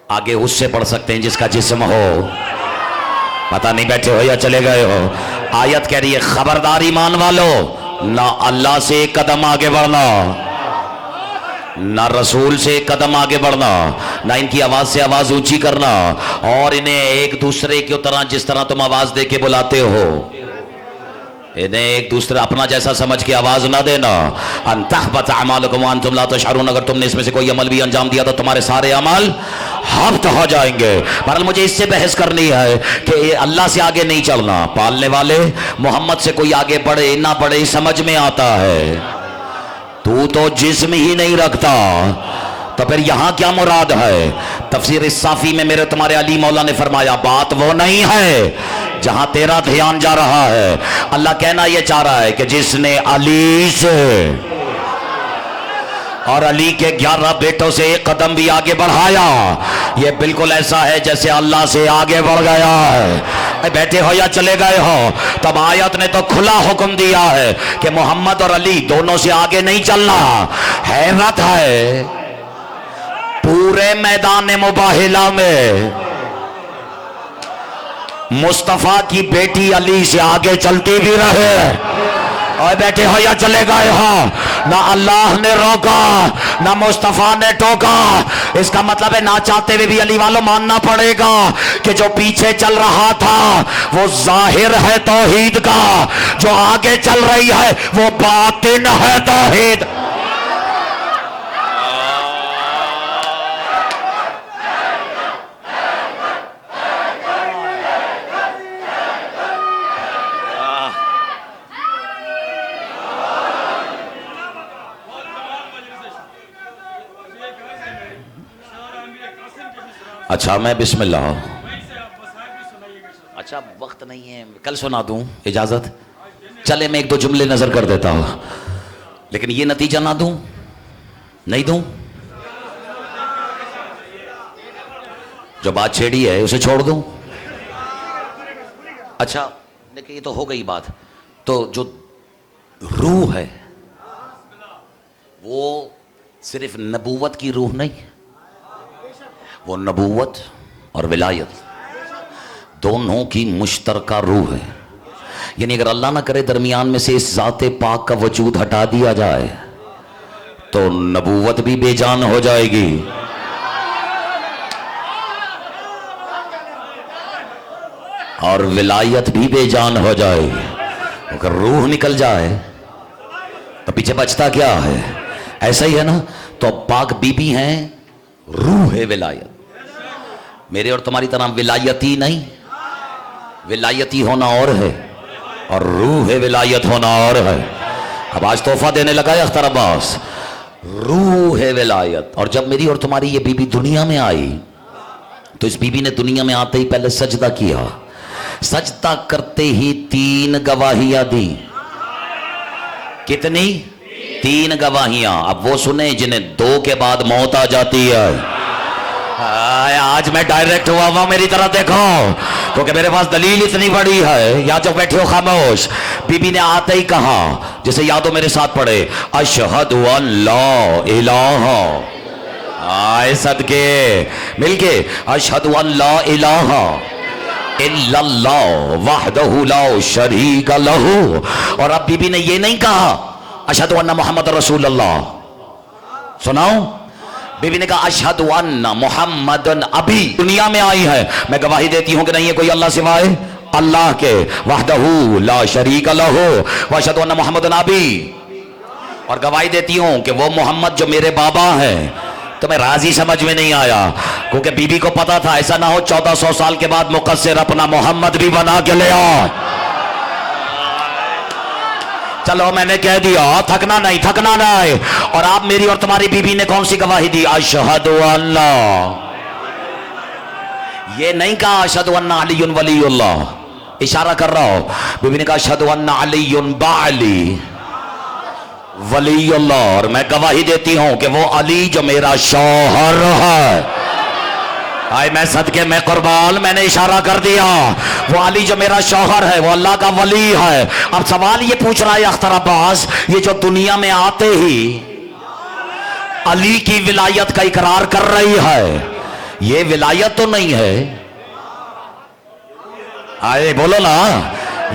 आगे उससे पढ़ सकते हैं जिसका जिस्म हो। पता नहीं बैठे हो या चले गए हो। आयत कह रही है खबरदार ईमान वालो, ना अल्लाह से एक कदम आगे बढ़ना, ना रसूल से एक कदम आगे बढ़ना, ना इनकी आवाज से आवाज ऊंची करना, और इन्हें एक दूसरे की तरह जिस तरह तुम आवाज दे के बुलाते हो, इन्हें एक दूसरे अपना जैसा समझ के आवाज ना देना। अन्तहबत अमालुकुम व अंतुम ला तशअरून, अगर तुमने इसमें से कोई अमल भी अंजाम दिया तो तुम्हारे सारे अमल हब्त हो जाएंगे। पर मुझे इससे बहस करनी है कि अल्लाह से आगे नहीं चलना, पालने वाले मोहम्मद से कोई आगे बढ़े ना बढ़े समझ में आता है, तू तो जिस्म ही नहीं रखता, तो फिर यहां क्या मुराद है? तफसीर इस साफी में मेरे तुम्हारे अली मौला ने फरमाया, बात वो नहीं है जहां तेरा ध्यान जा रहा है। अल्लाह कहना यह चाह रहा है कि जिसने अली से और अली के 11 बेटों से एक कदम भी आगे बढ़ाया, ये बिल्कुल ऐसा है जैसे अल्लाह से आगे बढ़ गया है। बैठे हो या चले गए हो, तब आयत ने तो खुला हुक्म दिया है कि मोहम्मद और अली दोनों से आगे नहीं चलना। हैरत है, पूरे मैदान मुबाहिला में मुस्तफा की बेटी अली से आगे चलती भी रहे, और बैठे हो या चले गए हो, ना अल्लाह ने रोका ना मुस्तफा ने टोका। इसका मतलब है ना चाहते हुए भी अली वालों मानना पड़ेगा कि जो पीछे चल रहा था वो जाहिर है तौहीद का, जो आगे चल रही है वो बातिन है तौहीद। अच्छा मैं बिस्मिल्लाह, अच्छा वक्त नहीं है, कल सुना दूं, इजाजत? चले मैं एक दो जुमले नजर कर देता हूं, लेकिन ये नतीजा ना दूं, नहीं दूं, जो बात छेड़ी है उसे छोड़ दूं। अच्छा देखिए ये तो हो गई बात, तो जो रूह है वो सिर्फ नबूवत की रूह नहीं, वो नबूवत और विलायत दोनों की मुश्तरका रूह है। यानी अगर अल्लाह ना करे दरमियान में से इस ज़ाते पाक का वजूद हटा दिया जाए तो नबूवत भी बेजान हो जाएगी, और विलायत भी बेजान हो जाएगी। अगर रूह निकल जाए तो पीछे बचता क्या है? ऐसा ही है ना। तो पाक बीबी हैं, रूह है विलायत। मेरे और तुम्हारी तरह विलायती नहीं, विलायती होना और है और रूह है विलायत होना और है। अब आज तोहफा देने लगा है अख्तर अब्बास, रूह है विलायत। और जब मेरी और तुम्हारी ये बीबी दुनिया में आई तो इस बीबी ने दुनिया में आते ही पहले सजदा किया, सजदा करते ही 3 गवाहियां दी। कितनी? 3 गवाहियां। अब वो सुने जिन्हें 2 के बाद मौत आ जाती है। आज मैं डायरेक्ट हुआ मेरी तरफ देखो, क्योंकि मेरे पास दलील इतनी बड़ी है। या जो बैठे हो खामोश, बीबी ने आते ही कहा, जैसे यादों मेरे साथ पढ़े, अशहदु अल्ला इलाहा, आए सदके मिलके, अशहदु अल्ला इलाहा इल्लल्लाह वहदहु ला शरीक लहू। और अब बीबी ने ये नहीं कहा अशहदु अन्ना मुहम्मद रसूलुल्लाह, सुनाओ, बीबी ने कहा अशहदु अन्ना मुहम्मदन अभी दुनिया में आई है, मैं गवाही देती हूं कि नहीं है कोई अल्लाह सिवाय अल्लाह के, वहदहु ला शरीक लहू व अशहदु अन्ना मुहम्मदन अभी, और गवाही देती हूं कि वो मोहम्मद जो मेरे बाबा हैं। तो मैं राजी समझ में नहीं आया, क्योंकि बीबी को पता था ऐसा ना हो 1400 साल के बाद मुकस्सिर अपना मोहम्मद भी बना के ले आओ। चलो मैंने कह दिया, थकना नहीं, थकना नहीं। और आप मेरी और तुम्हारी बीबी ने कौन सी गवाही दी? अशहदु अल्ला, ये नहीं कहा अशहदु अन्ना अलीयुन वलीयुल्लाह, इशारा कर रहा हो। बीबी ने कहा अशहदु अन्ना अलीयुन बाली वलीयुल्लाह, और मैं गवाही देती हूं कि वो अली जो मेरा शौहर है। आए मैं सदके में कुर्बान, मैंने इशारा कर दिया, वो अली जो मेरा शौहर है वो अल्लाह का वली है। अब सवाल ये पूछ रहा है अख्तर अब्बास, ये जो दुनिया में आते ही अली की विलायत का इकरार कर रही है, ये विलायत तो नहीं है? आए बोलो ना,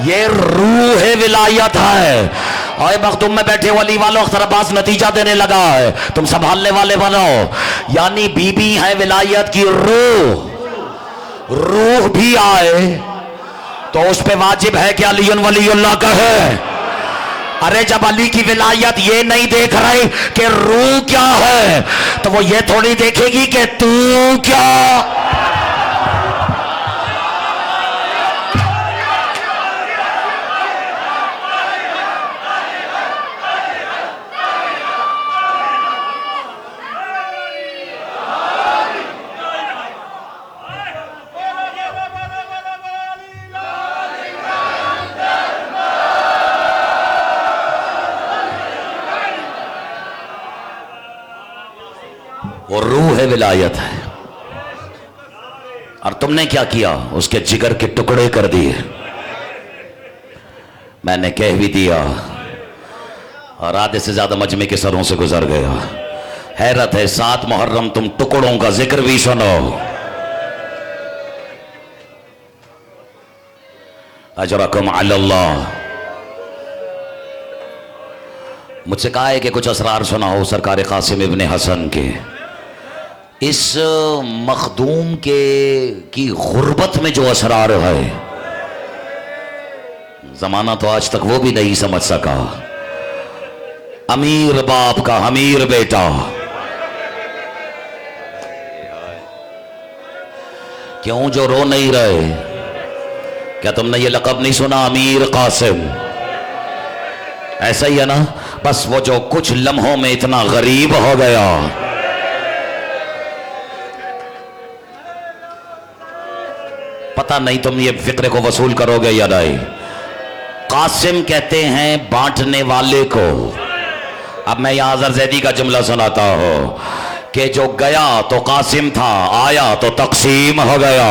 ये रूह विलायत है। और मखदूम में बैठे वली वालों, अख्तर अब्बास नतीजा देने लगा है, तुम संभालने वाले बनो। यानी बीबी है विलायत की रूह, रूह भी आए तो उस पे वाजिब है कि अलीयुन वलीयुल्लाह कहे। अरे जब अली की विलायत ये नहीं देख रही कि रूह क्या है, तो वो ये थोड़ी देखेगी कि तू क्या। वो रूह है, विलायत है। और तुमने क्या किया? उसके जिगर के टुकड़े कर दिए। मैंने कह भी दिया और आधे से ज्यादा मजमे के सरों से गुजर गया। हैरत है, 7 मुहर्रम तुम टुकड़ों का जिक्र भी सुनो। अजरकुम अल्लाह। मुझसे कहा है कि कुछ असरार सुनाओ सरकार कासिम इब्ने हसन के। इस मखदूम के की गुर्बत में जो असरार है, जमाना तो आज तक वो भी नहीं समझ सका। अमीर बाप का अमीर बेटा, क्यों जो रो नहीं रहे? क्या तुमने ये लक़ब नहीं सुना, अमीर कासिम? ऐसा ही है ना, बस वो जो कुछ लम्हों में इतना गरीब हो गया। पता नहीं तुम ये फिक्रे को वसूल करोगे या नहीं। कासिम कहते हैं बांटने वाले को। अब मैं यहां अज़हर ज़ैदी का जुमला सुनाता हूं कि जो गया तो कासिम था, आया तो तक़सीम हो गया।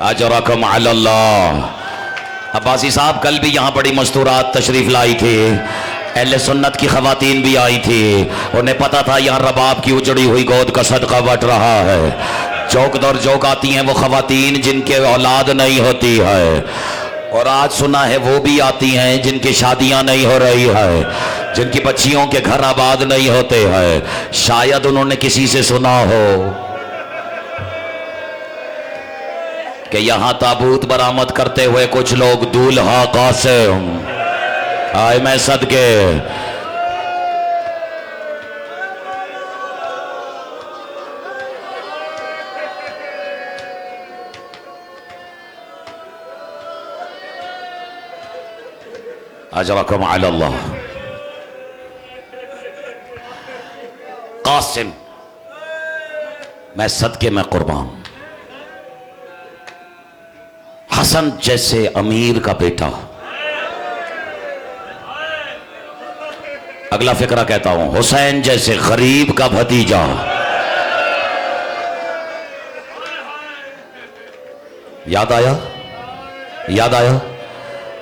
अजरकुम अल्लाह। अब्बासी साहब कल भी यहाँ बड़ी मस्तूरात तशरीफ लाई थी, अहले सुन्नत की खवातीन भी आई थी। उन्हें पता था यहाँ रबाब की उजड़ी हुई गोद का सदका बट रहा है। चौक दर चौक आती हैं वो खवातीन जिनके औलाद नहीं होती है, और आज सुना है वो भी आती हैं जिनकी शादियां नहीं हो रही है, जिनकी बच्चियों के घर आबाद नहीं होते हैं। शायद उन्होंने किसी से सुना हो कि यहां ताबूत बरामद करते हुए कुछ लोग दूल्हा कासिम। आए मैं सदके। अजरकुम अल्लाह। कासिम, मैं सदके में कुर्बान। हसन जैसे अमीर का बेटा। अगला फिक्रा कहता हूं, हुसैन जैसे गरीब का भतीजा। याद आया? याद आया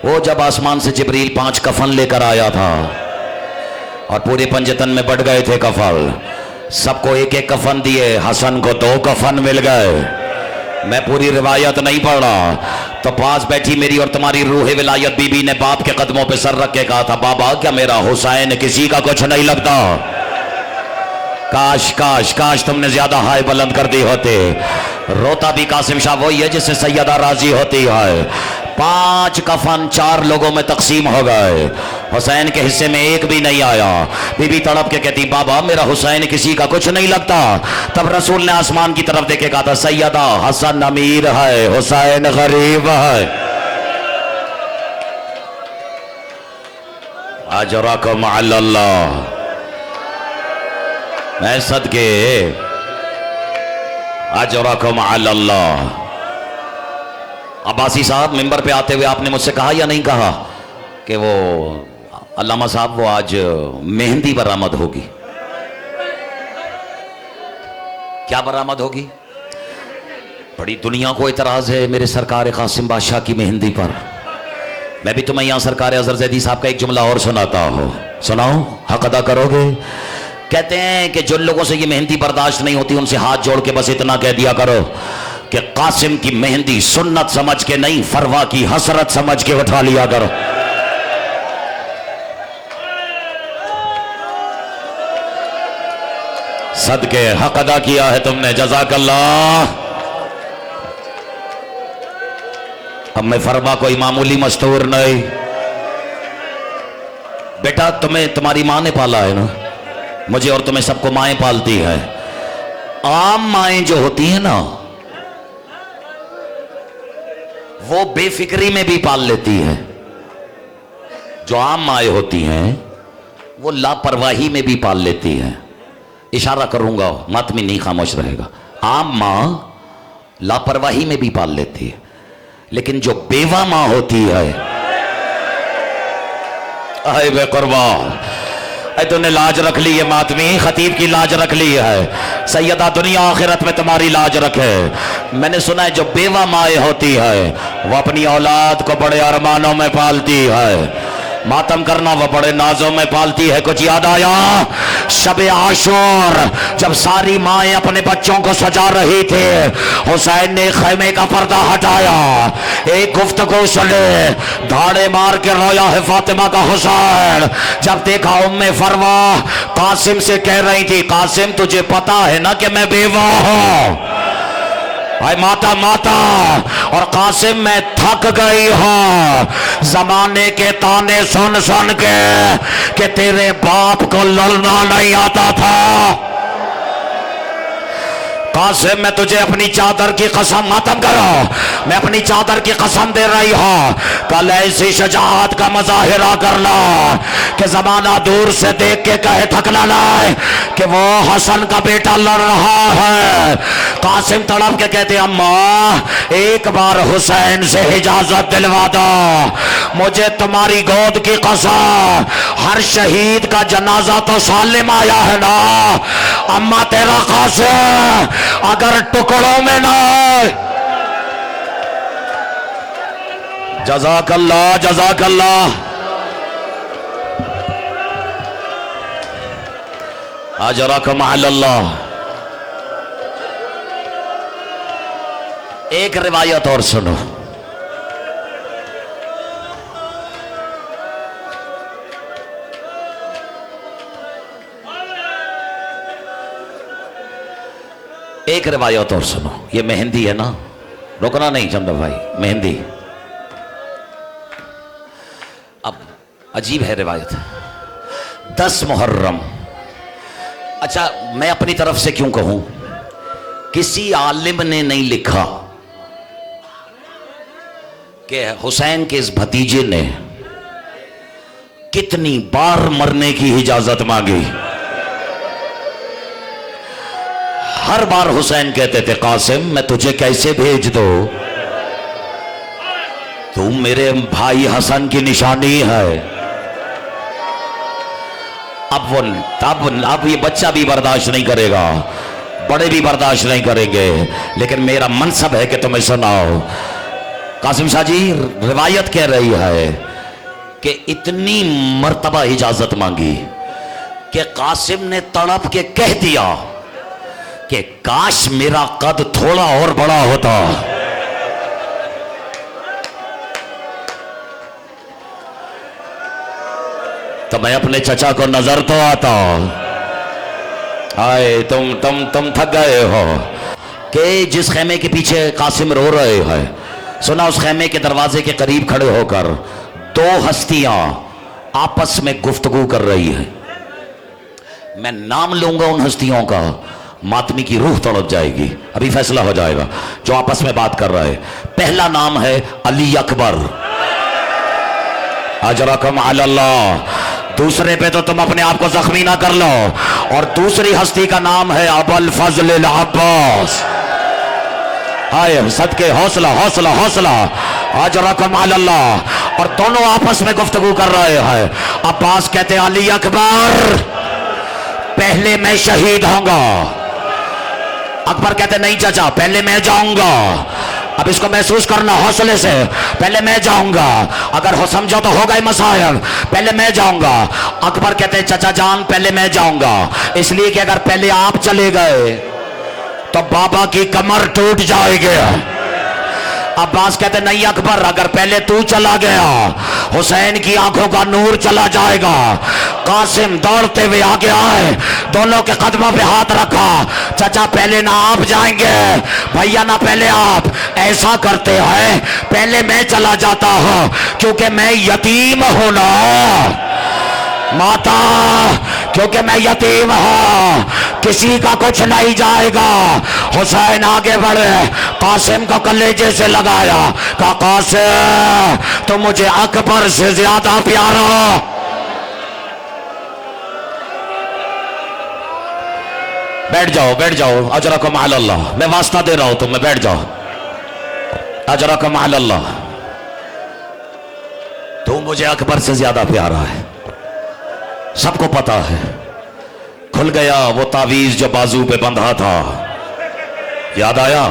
वो जब आसमान से जिब्रील 5 कफन लेकर आया था और पूरे पंजतन में बढ़ गए थे कफन, सबको एक एक कफन दिए, हसन को 2 कफन मिल गए। मैं पूरी रिवायत नहीं पढ़ रहा, तो पास बैठी मेरी और तुम्हारी रूह विलायत बीबी ने बाप के कदमों पे सर रख के कहा था, बाबा क्या मेरा हुसैन किसी का कुछ नहीं लगता? काश काश काश तुमने ज्यादा हाय बुलंद कर दी होते। रोता भी कासिम शाह वही है जिससे सैयदा राजी होती है। 5 कफन 4 लोगों में तकसीम हो गए, हुसैन के हिस्से में एक भी नहीं आया। बीबी तड़प के कहती, बाबा मेरा हुसैन किसी का कुछ नहीं लगता। तब रसूल ने आसमान की तरफ देखे कहा था, सैयदा हसन अमीर है, हुसैन गरीब है। अजरकुम अल्लाह। मैं सदके अजरकुम अल्लाह। अब्बासी साहब मिंबर पे आते हुए आपने मुझसे कहा या नहीं कहा कि वो अल्लामा साहब वो आज मेहंदी बरामद होगी? क्या बरामद होगी? बड़ी दुनिया को इतराज है मेरे सरकार कासिम बादशाह की मेहंदी पर। मैं भी तुम्हें यहां सरकार अजहर जैदी साहब का एक जुमला और सुनाता हूं, सुनाओ, हक अदा करोगे? कहते हैं कि जिन लोगों से ये मेहंदी बर्दाश्त नहीं होती उनसे हाथ जोड़ के बस इतना कह दिया करो कि कासिम की मेहंदी सुन्नत समझ के नहीं, फरवा की हसरत समझ के उठा लिया करो। सदके हक अदा किया है तुमने, जज़ाकल्लाह। अब मैं फरमा कोई मामूली मस्तूर नहीं। बेटा तुम्हें तुम्हारी माँ ने पाला है ना, मुझे और तुम्हें सबको माएं पालती है। आम माएं जो होती है ना वो बेफिक्री में भी पाल लेती है, जो आम माएं होती हैं वो लापरवाही में भी पाल लेती है। इशारा करूंगा, मातमी नहीं खामोश रहेगा। आम मां लापरवाही में भी पाल लेती है, लेकिन जो बेवा मां होती है, आए बेकुर्बा, तूने लाज रख ली है मातमी, खतीब की लाज रख ली है। सैयदा दुनिया आखिरत में तुम्हारी लाज रखे। मैंने सुना है जो बेवा माए होती है वो अपनी औलाद को बड़े अरमानों में पालती है, मातम करना वो बड़े नाजों में पालती है। कुछ याद आया? शबे आशूर जब सारी माएं अपने बच्चों को सजा रही थे, हुसैन ने खैमे का पर्दा हटाया, एक गुफ्तगू सुने, धाड़े मार के रोया है फातिमा का हुसैन। जब देखा उम्मे फरवा कासिम से कह रही थी, कासिम तुझे पता है ना कि मैं बेवा हूं? भाई माता माता, और कासिम मैं थक गई हूं जमाने के ताने सुन सुन के कि तेरे बाप को लड़ना नहीं आता था। कासिम मैं तुझे अपनी चादर की कसम, मातम करो, मैं अपनी चादर की कसम दे रही हूं, कल ऐसी शजाअत का मुजाहिरा करना कि जमाना दूर से देख के कहे थकना लाए कि वो हसन का बेटा लड़ रहा है। कासिम तड़प के कहते, अम्मा एक बार हुसैन से इजाजत दिलवा दो, मुझे तुम्हारी गोद की कसम, हर शहीद का जनाजा तो सालिम आया है ना। अम्मा तेरा कासिम अगर टुकड़ों में ना, जज़ाकल्लाह जज़ाकल्लाह। अजरकुम अल्लाह। एक रिवायत और सुनो। एक रिवायत और सुनो, ये मेहंदी है ना, रुकना नहीं चंदा भाई, मेहंदी। अब अजीब है रिवायत। 10 मुहर्रम, अच्छा मैं अपनी तरफ से क्यों कहूं, किसी आलिम ने नहीं लिखा कि हुसैन के इस भतीजे ने कितनी बार मरने की इजाजत मांगी। हर बार हुसैन कहते थे, कासिम मैं तुझे कैसे भेज दो, तू मेरे भाई हसन की निशानी है। अब ये बच्चा भी बर्दाश्त नहीं करेगा, बड़े भी बर्दाश्त नहीं करेंगे, लेकिन मेरा मनसब है कि तुम्हें सुनाओ। कासिम शाह जी, रिवायत कह रही है कि इतनी मर्तबा इजाजत मांगी कि कासिम ने तड़प के कह दिया कि काश मेरा कद थोड़ा और बड़ा होता। तो मैं अपने चचा को नजर तो आता। आए तुम थक गए हो कि जिस खेमे के पीछे कासिम रो रहे हैं, सुना उस खेमे के दरवाजे के करीब खड़े होकर दो हस्तियां आपस में गुफ्तगू कर रही है। मैं नाम लूंगा उन हस्तियों का, मातमी की रूह तड़प जाएगी। अभी फैसला हो जाएगा जो आपस में बात कर रहा है। पहला नाम है अली अकबर, अजरकम अल्लाह। दूसरे पे तो तुम अपने आप को जख्मी ना कर लो। और दूसरी हस्ती का नाम है अबुल फजल अल अब्बास। हाय सदके, हौसला हौसला हौसला, अजरकम अल्लाह। और दोनों आपस में गुफ्तगू कर रहे हैं। अब्बास कहते अली अकबर पहले मैं शहीद होऊंगा। अकबर कहते नहीं चाचा, पहले मैं जाऊंगा। अब इसको महसूस करना हौसले से, पहले मैं जाऊंगा। अगर हो समझो तो होगा ही मसायल, पहले मैं जाऊंगा। अकबर कहते चाचा जान पहले मैं जाऊंगा, इसलिए कि अगर पहले आप चले गए तो बाबा की कमर टूट जाएगी। अब्बास कहते नहीं अकबर, अगर पहले तू चला गया हुसैन की आंखों का नूर चला जाएगा। कासिम दौड़ते हुए आगे आए, दोनों के कदमों पे हाथ रखा। चाचा पहले ना आप जाएंगे, भैया ना पहले आप। ऐसा करते हैं पहले मैं चला जाता हूं, क्योंकि मैं यतीम हूं ना माता, क्योंकि मैं यतीम हूं, किसी का कुछ नहीं जाएगा। हुसैन आगे बढ़े, कासिम को कलेजे से लगाया, कहा कासिम तो मुझे अकबर से ज्यादा प्यारा। बैठ जाओ बैठ जाओ, अजरकुम अल्लाह, मैं वास्ता दे रहा हूं तुम्हें, बैठ जाओ। अजरकुम अल्लाह, तू मुझे अकबर से ज्यादा प्यारा है, सबको पता है। खुल गया वो तावीज जो बाजू पे बंधा था, याद आया,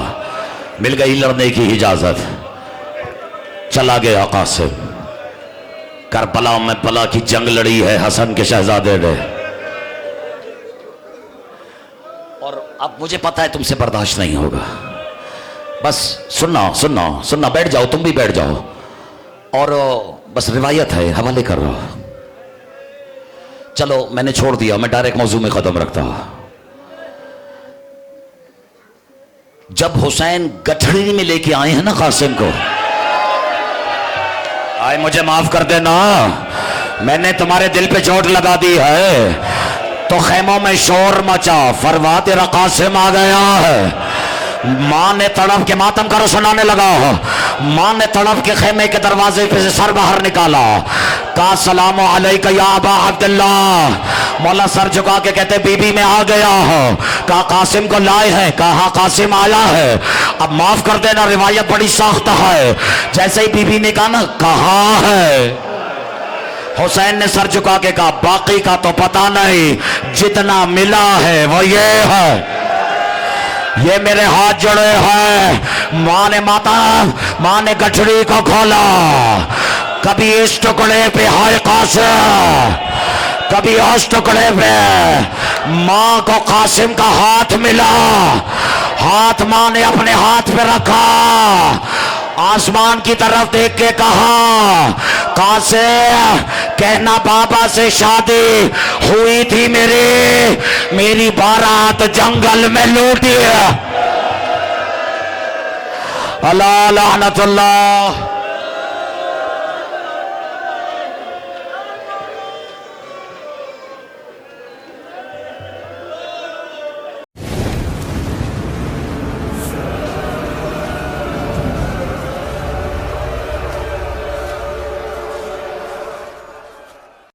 मिल गई लड़ने की इजाजत। चला गया कासिम, करबला में बला की जंग लड़ी है हसन के शहजादे ने। और अब मुझे पता है तुमसे बर्दाश्त नहीं होगा, बस सुनना सुनना सुनना, बैठ जाओ, तुम भी बैठ जाओ। और बस रिवायत है, हवाले कर रहा हूं। चलो मैंने छोड़ दिया, मैं डायरेक्ट मौजू में कदम रखता हूं। जब हुसैन गठड़ी में लेके आए हैं ना कासिम को, आए मुझे माफ कर देना, मैंने तुम्हारे दिल पे चोट लगा दी है, तो खेमों में शोर मचा, फरवा तेरा कासिम आ गया है। मां ने तड़प के, मातम करो सुनाने लगा, मां ने तड़प के खेमे के दरवाजे पे से सर बाहर निकाला, कहा सलामु अलैका या अबा अब्दुल्लाह। मौला सर झुका के कहते बीबी मैं आ गया हूं। कहा कासिम को लाए हैं? कहा कासिम आया है। अब माफ कर देना, रिवायत बड़ी सख्त है। जैसे ही बीबी ने कहा ना कहाँ है, हुसैन ने सर झुका के कहा बाकी का तो पता नहीं, जितना मिला है वो ये है, ये मेरे हाथ जुड़े हैं। मां ने गठड़ी को खोला, कभी इस टुकड़े पे हाय कासिम, कभी उस टुकड़े पे। मां को कासिम का हाथ मिला, हाथ मां ने अपने हाथ पे रखा, आसमान की तरफ देख के कहा कासिम कहना बाबा से शादी हुई थी मेरी बारात जंगल में लूटी है। अल्लाह लानतुल्लाह।